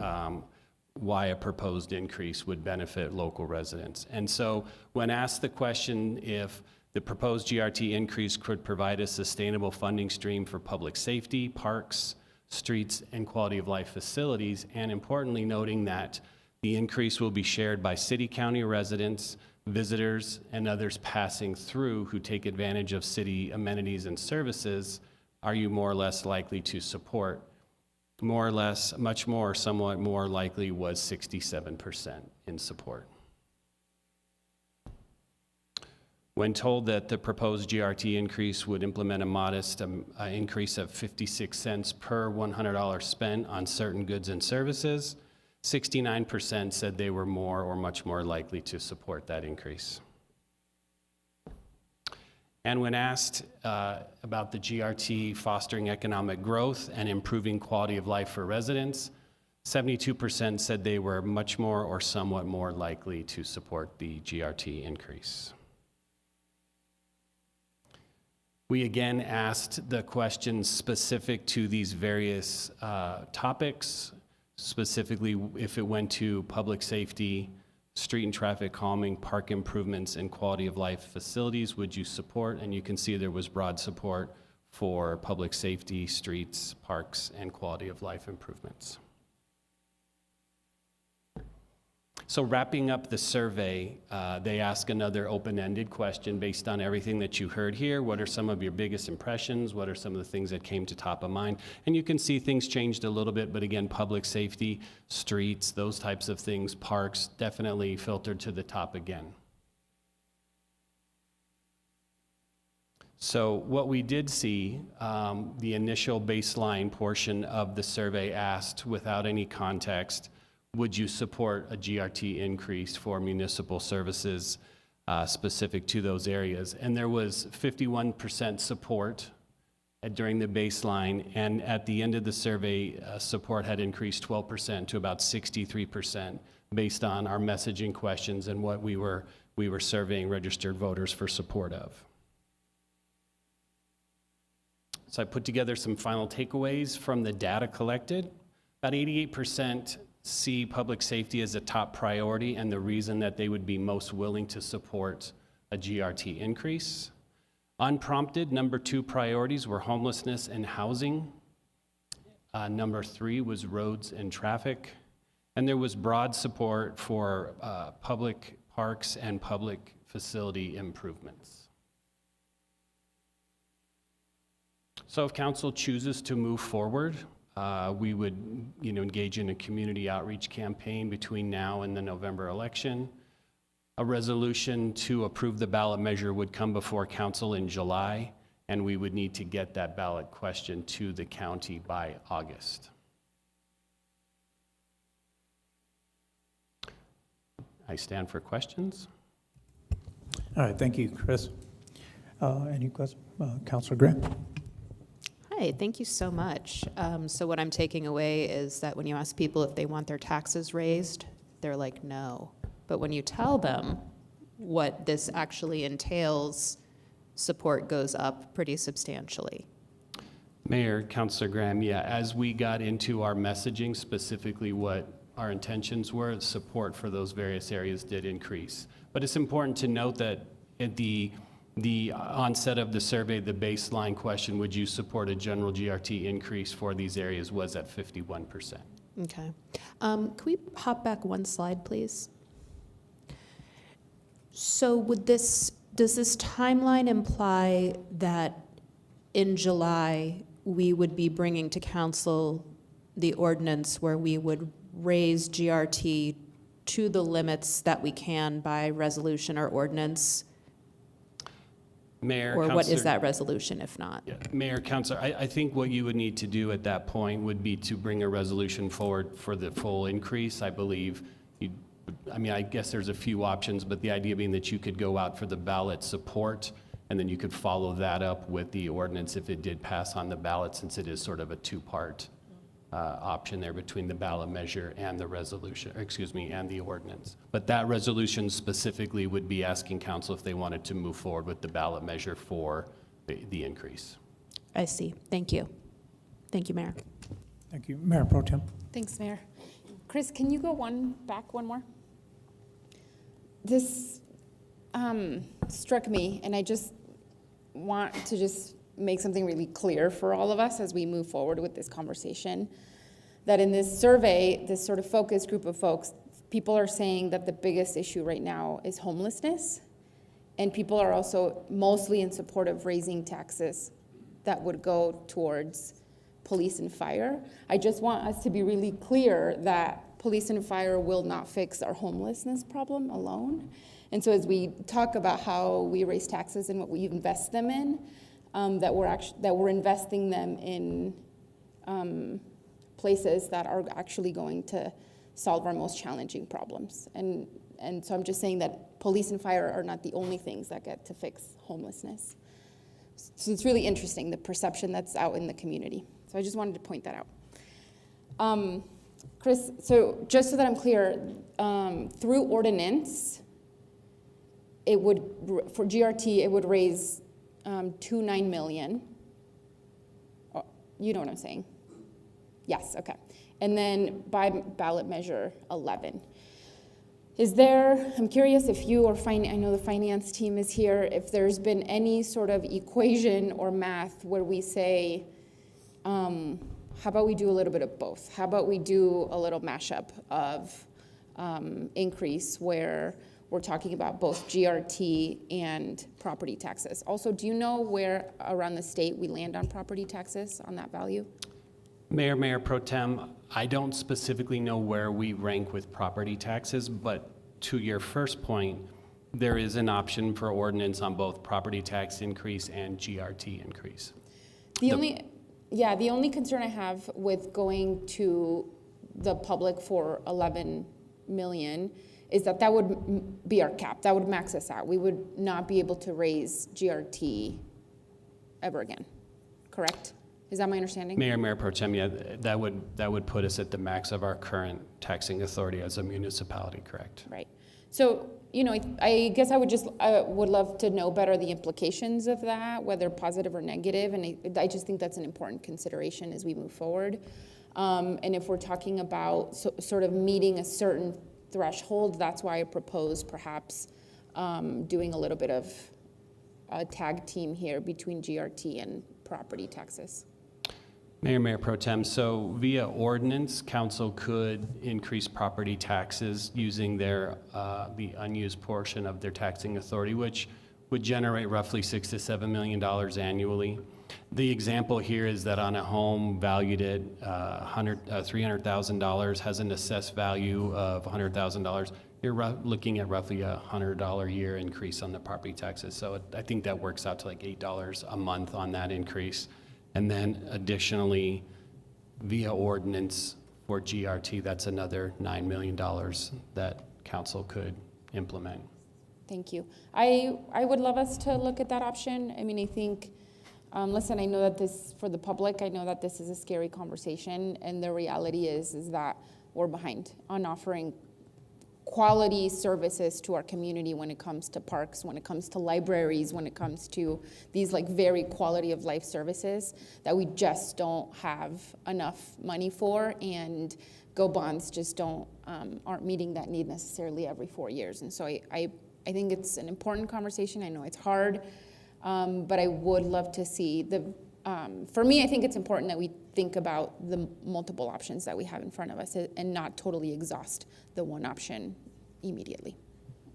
why a proposed increase would benefit local residents. And so when asked the question if the proposed GRT increase could provide a sustainable funding stream for public safety, parks, streets, and quality of life facilities, and importantly noting that the increase will be shared by city, county residents, visitors, and others passing through who take advantage of city amenities and services, are you more or less likely to support? More or less, much more, somewhat more likely was 67% in support. When told that the proposed GRT increase would implement a modest increase of 56 cents per $100 spent on certain goods and services, 69% said they were more or much more likely to support that increase. And when asked about the GRT fostering economic growth and improving quality of life for residents, 72% said they were much more or somewhat more likely to support the GRT increase. We again asked the questions specific to these various topics, specifically if it went to public safety, street and traffic calming, park improvements, and quality of life facilities, would you support? And you can see there was broad support for public safety, streets, parks, and quality of life improvements. So wrapping up the survey, they ask another open-ended question based on everything that you heard here. What are some of your biggest impressions? What are some of the things that came to top of mind? And you can see things changed a little bit, but again, public safety, streets, those types of things, parks, definitely filtered to the top again. So what we did see, the initial baseline portion of the survey asked, without any context, would you support a GRT increase for municipal services specific to those areas? And there was 51% support during the baseline, and at the end of the survey, support had increased 12% to about 63% based on our messaging questions and what we were surveying registered voters for support of. So I put together some final takeaways from the data collected. About 88% see public safety as a top priority and the reason that they would be most willing to support a GRT increase. Unprompted, number 2 priorities were homelessness and housing. Number 3 was roads and traffic. And there was broad support for public parks and public facility improvements. So if council chooses to move forward, we would, engage in a community outreach campaign between now and the November election. A resolution to approve the ballot measure would come before council in July, and we would need to get that ballot question to the county by August. I stand for questions. All right, thank you, Chris. Any questions? Councilor Grant? Hi, thank you so much. So what I'm taking away is that when you ask people if they want their taxes raised, they're like, no. But when you tell them what this actually entails, support goes up pretty substantially. Mayor, Councilor Graham, yeah, as we got into our messaging, specifically what our intentions were, support for those various areas did increase. But it's important to note that at the onset of the survey, the baseline question, would you support a general GRT increase for these areas, was at 51%. Okay. Can we hop back one slide, please? So does this timeline imply that in July, we would be bringing to council the ordinance where we would raise GRT to the limits that we can by resolution or ordinance? Mayor, or what is Councilor, that resolution if not? Yeah, Mayor, Councilor, I think what you would need to do at that point would be to bring a resolution forward for the full increase. I believe, I guess there's a few options, but the idea being that you could go out for the ballot support, and then you could follow that up with the ordinance if it did pass on the ballot, since it is sort of a two-part option there between the ballot measure and the resolution, and the ordinance. But that resolution specifically would be asking council if they wanted to move forward with the ballot measure for the increase. I see. Thank you. Thank you, Mayor. Thank you. Mayor Pro Tem. Thanks, Mayor. Chris, can you go one more? This struck me, and I just want to just make something really clear for all of us as we move forward with this conversation, that in this survey, this sort of focus group of folks, people are saying that the biggest issue right now is homelessness, and people are also mostly in support of raising taxes that would go towards police and fire. I just want us to be really clear that police and fire will not fix our homelessness problem alone. And so as we talk about how we raise taxes and what we invest them in, that we're investing them in places that are actually going to solve our most challenging problems. And so I'm just saying that police and fire are not the only things that get to fix homelessness. So it's really interesting, the perception that's out in the community. So I just wanted to point that out. Chris, so just so that I'm clear, through ordinance, it would, for GRT, it would raise 2.9 million. Oh, you know what I'm saying? Yes, okay. And then by ballot measure 11. Is there, I'm curious if you or I know the finance team is here, if there's been any sort of equation or math where we say, how about we do a little bit of both? How about we do a little mashup of increase where we're talking about both GRT and property taxes? Also, do you know where around the state we land on property taxes on that value? Mayor Pro Tem, I don't specifically know where we rank with property taxes, but to your first point, there is an option for ordinance on both property tax increase and GRT increase. The only concern I have with going to the public for 11 million is that that would be our cap. That would max us out. We would not be able to raise GRT ever again, correct? Is that my understanding? Mayor Pro Tem, yeah, that would put us at the max of our current taxing authority as a municipality, correct? Right. So, you know, I guess I would love to know better the implications of that, whether positive or negative, and I just think that's an important consideration as we move forward. And if we're talking about sort of meeting a certain threshold, that's why I propose perhaps doing a little bit of a tag team here between GRT and property taxes. Mayor Pro Tem, so via ordinance, council could increase property taxes using their the unused portion of their taxing authority, which would generate roughly $6 to $7 million annually. The example here is that on a home valued at $300,000 has an assessed value of $100,000, you're looking at roughly a $100 a year increase on the property taxes. So I think that works out to like $8 a month on that increase. And then additionally, via ordinance for GRT, that's another $9 million that council could implement. Thank you. I would love us to look at that option. I mean, I think, listen, I know that this, for the public, I know that this is a scary conversation, and the reality is that we're behind on offering quality services to our community when it comes to parks, when it comes to libraries, when it comes to these like very quality of life services that we just don't have enough money for, and Go Bonds just aren't meeting that need necessarily every 4 years. And so I think it's an important conversation. I know it's hard, but I would love to see for me, I think it's important that we think about the multiple options that we have in front of us and not totally exhaust the one option immediately.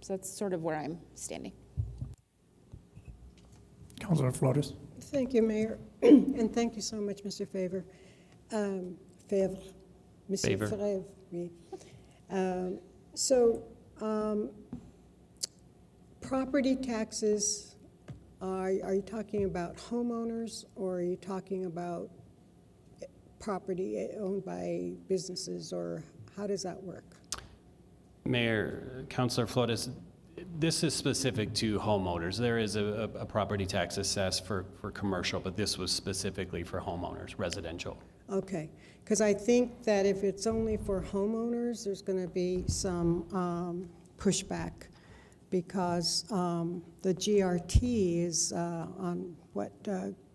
So that's sort of where I'm standing. Councilor Flores. Thank you, Mayor, and thank you so much, Mr. Favre. Favre. Monsieur Favre. Favre, oui. Property taxes, are you talking about homeowners, or are you talking about property owned by businesses, or how does that work? Mayor, Councilor Flores, this is specific to homeowners. There is a property tax assessed for commercial, but this was specifically for homeowners, residential. Okay, because I think that if it's only for homeowners, there's going to be some pushback, because the GRT is on what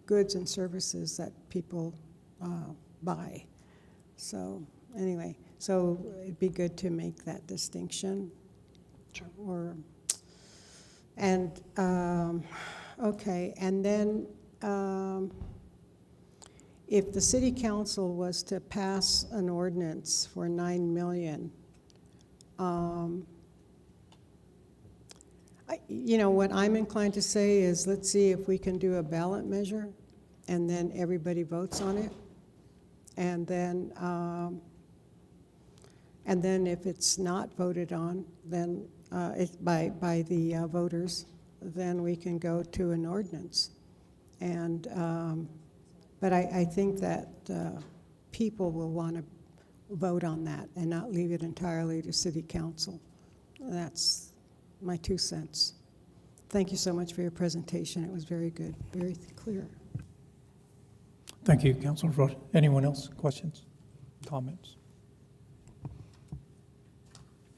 goods and services that people buy. So anyway, so it'd be good to make that distinction. Sure. Okay, and then if the city council was to pass an ordinance for 9 million, you know, what I'm inclined to say is, let's see if we can do a ballot measure, and then everybody votes on it, and then And then if it's not voted on, then by the voters, then we can go to an ordinance. And, but I think that people will want to vote on that and not leave it entirely to city council. That's my 2 cents. Thank you so much for your presentation. It was very good, very clear. Thank you, Councilor Flores. Anyone else? Questions, comments?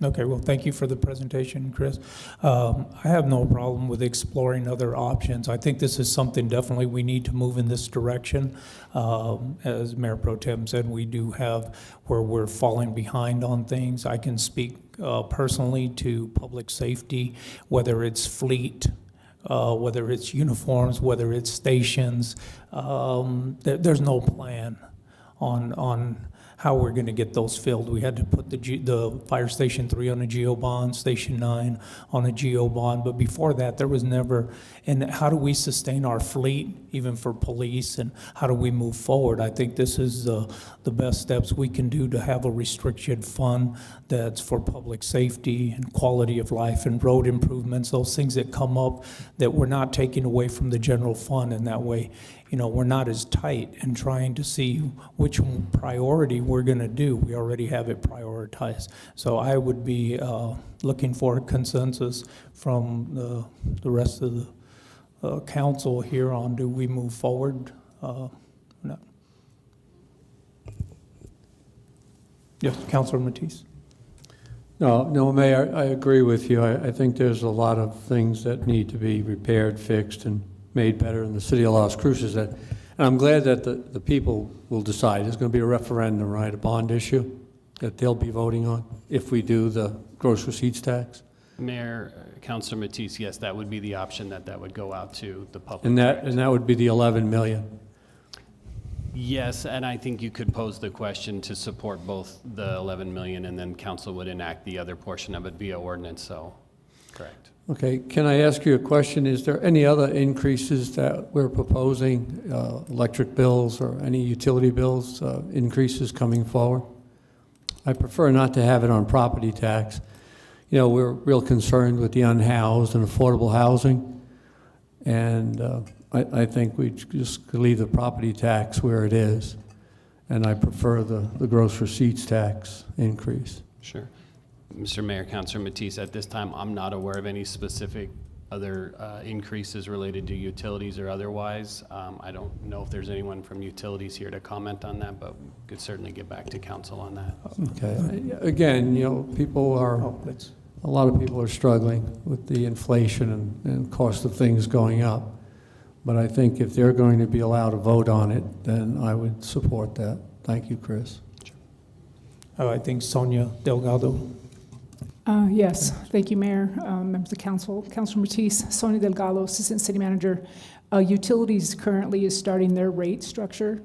Okay, well, thank you for the presentation, Chris. I have no problem with exploring other options. I think this is something definitely we need to move in this direction. As Mayor Pro Tem said, we do have where we're falling behind on things. I can speak personally to public safety, whether it's fleet, whether it's uniforms, whether it's stations. There's no plan on how we're going to get those filled. We had to put the Fire Station 3 on a GO bond, Station 9 on a GO bond, but before that, there was never, and how do we sustain our fleet, even for police, and how do we move forward? I think this is the best steps we can do to have a restricted fund that's for public safety and quality of life and road improvements, those things that come up that we're not taking away from the general fund, and that way, you know, we're not as tight in trying to see which priority we're going to do. We already have it prioritized. So I would be looking for a consensus from the rest of the council here on, do we move forward? No. Yes, Councilor Matisse. No, Mayor, I agree with you. I think there's a lot of things that need to be repaired, fixed, and made better in the city of Las Cruces. And I'm glad that the people will decide. There's going to be a referendum, right, a bond issue that they'll be voting on if we do the gross receipts tax. Mayor, Councilor Matisse, yes, that would be the option that would go out to the public. And that would be the 11 million. Yes, and I think you could pose the question to support both the 11 million, and then council would enact the other portion of it via ordinance, so, correct. Okay, can I ask you a question? Is there any other increases that we're proposing, electric bills or any utility bills, increases coming forward? I prefer not to have it on property tax. You know, we're real concerned with the unhoused and affordable housing, and I think we just leave the property tax where it is, and I prefer the gross receipts tax increase. Sure. Mr. Mayor, Councilor Matisse, at this time, I'm not aware of any specific other increases related to utilities or otherwise. I don't know if there's anyone from utilities here to comment on that, but we could certainly get back to council on that. Okay. Again, you know, a lot of people are struggling with the inflation and cost of things going up. But I think if they're going to be allowed to vote on it, then I would support that. Thank you, Chris. I think Sonia Delgado. Yes, thank you, Mayor, members of council. Councilor Matisse, Sonia Delgado, Assistant City Manager. Utilities currently is starting their rate structure,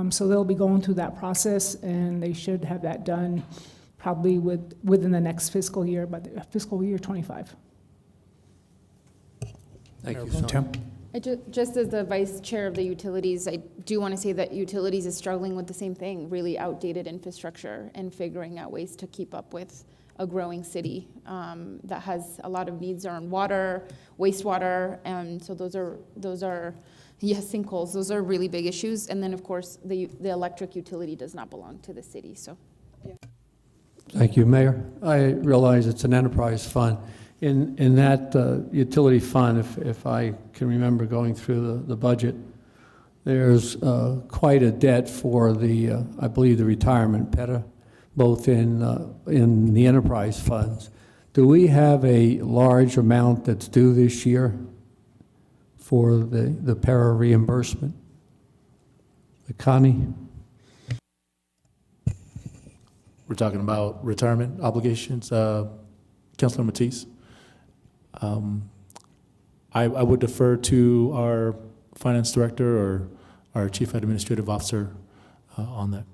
so they'll be going through that process, and they should have that done probably within the next fiscal year, by the fiscal year 25. Thank you, Sonia. Sonia. Just as the vice chair of the utilities, I do want to say that utilities is struggling with the same thing, really outdated infrastructure and figuring out ways to keep up with a growing city that has a lot of needs on water, wastewater, and so those are yes, sinkholes. Those are really big issues. And then of course the electric utility does not belong to the city. So. Yeah. Thank you, Mayor. I realize it's an enterprise fund. In that utility fund, if I can remember going through the budget, there's quite a debt for the, I believe, the retirement PETA, both in the enterprise funds. Do we have a large amount that's due this year for the PERA reimbursement? Connie? We're talking about retirement obligations. Councilor Matisse? I would defer to our finance director or our chief administrative officer on that.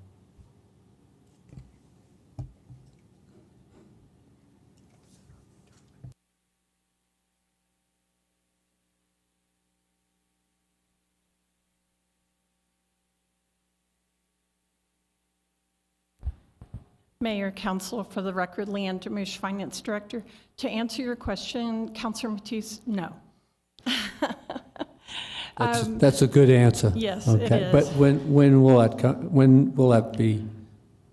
Mayor, Council, for the record, Leanne Demush, Finance Director. To answer your question, Councilor Matisse, no. That's a good answer. Yes, it Okay, is. but when will that be?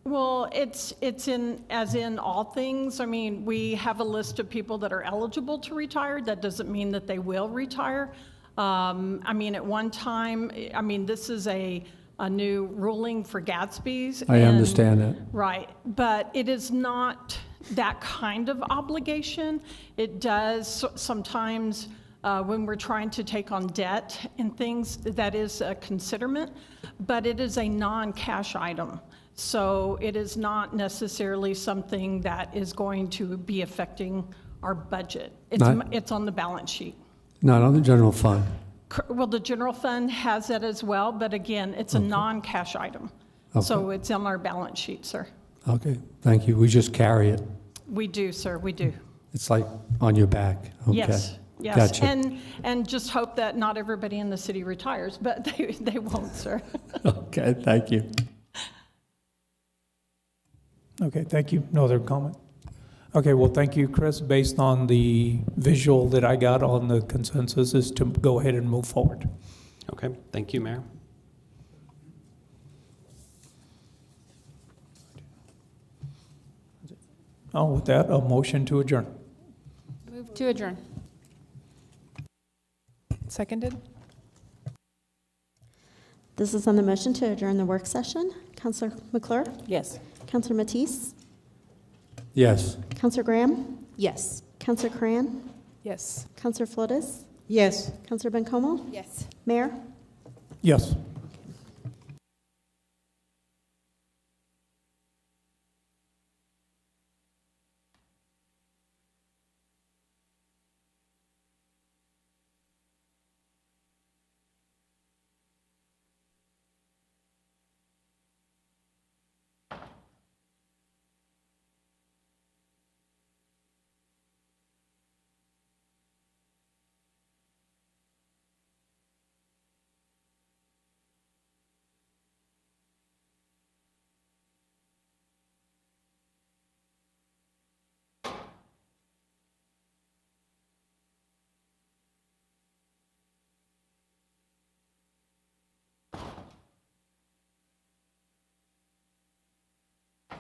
Well, it's in, as in all things. I mean, we have a list of people that are eligible to retire. That doesn't mean that they will retire. I mean, at one time, I mean, this is a new ruling for Gatsby's. I and- understand that. Right, but it is not that kind of obligation. It does sometimes, when we're trying to take on debt and things, that is a considerment, but it is a non-cash item. So it is not necessarily something that is going to be affecting our budget. It's on the balance sheet. Not on the general fund. Well, the general fund has that as well, but again, it's a non-cash item. Okay. So it's on our balance sheet, sir. Okay, thank you. We just carry it. We do, sir, we do. It's like on your back. Okay. Yes, yes. Gotcha. And just hope that not everybody in the city retires, but they won't, sir. Okay, thank you. Okay, thank you. No other comment? Okay, well, thank you, Chris. Based on the visual that I got on the consensus is to go ahead and move forward. Okay, thank you, Mayor. Oh, with that, a motion to adjourn. Move to adjourn. Seconded? This is on the motion to adjourn the work session. Councilor McClure? Yes. Councilor Matisse? Yes. Councilor Graham? Yes. Councilor Cran? Yes. Councilor Flores? Yes. Councilor Bencomo? Yes. Mayor? Yes.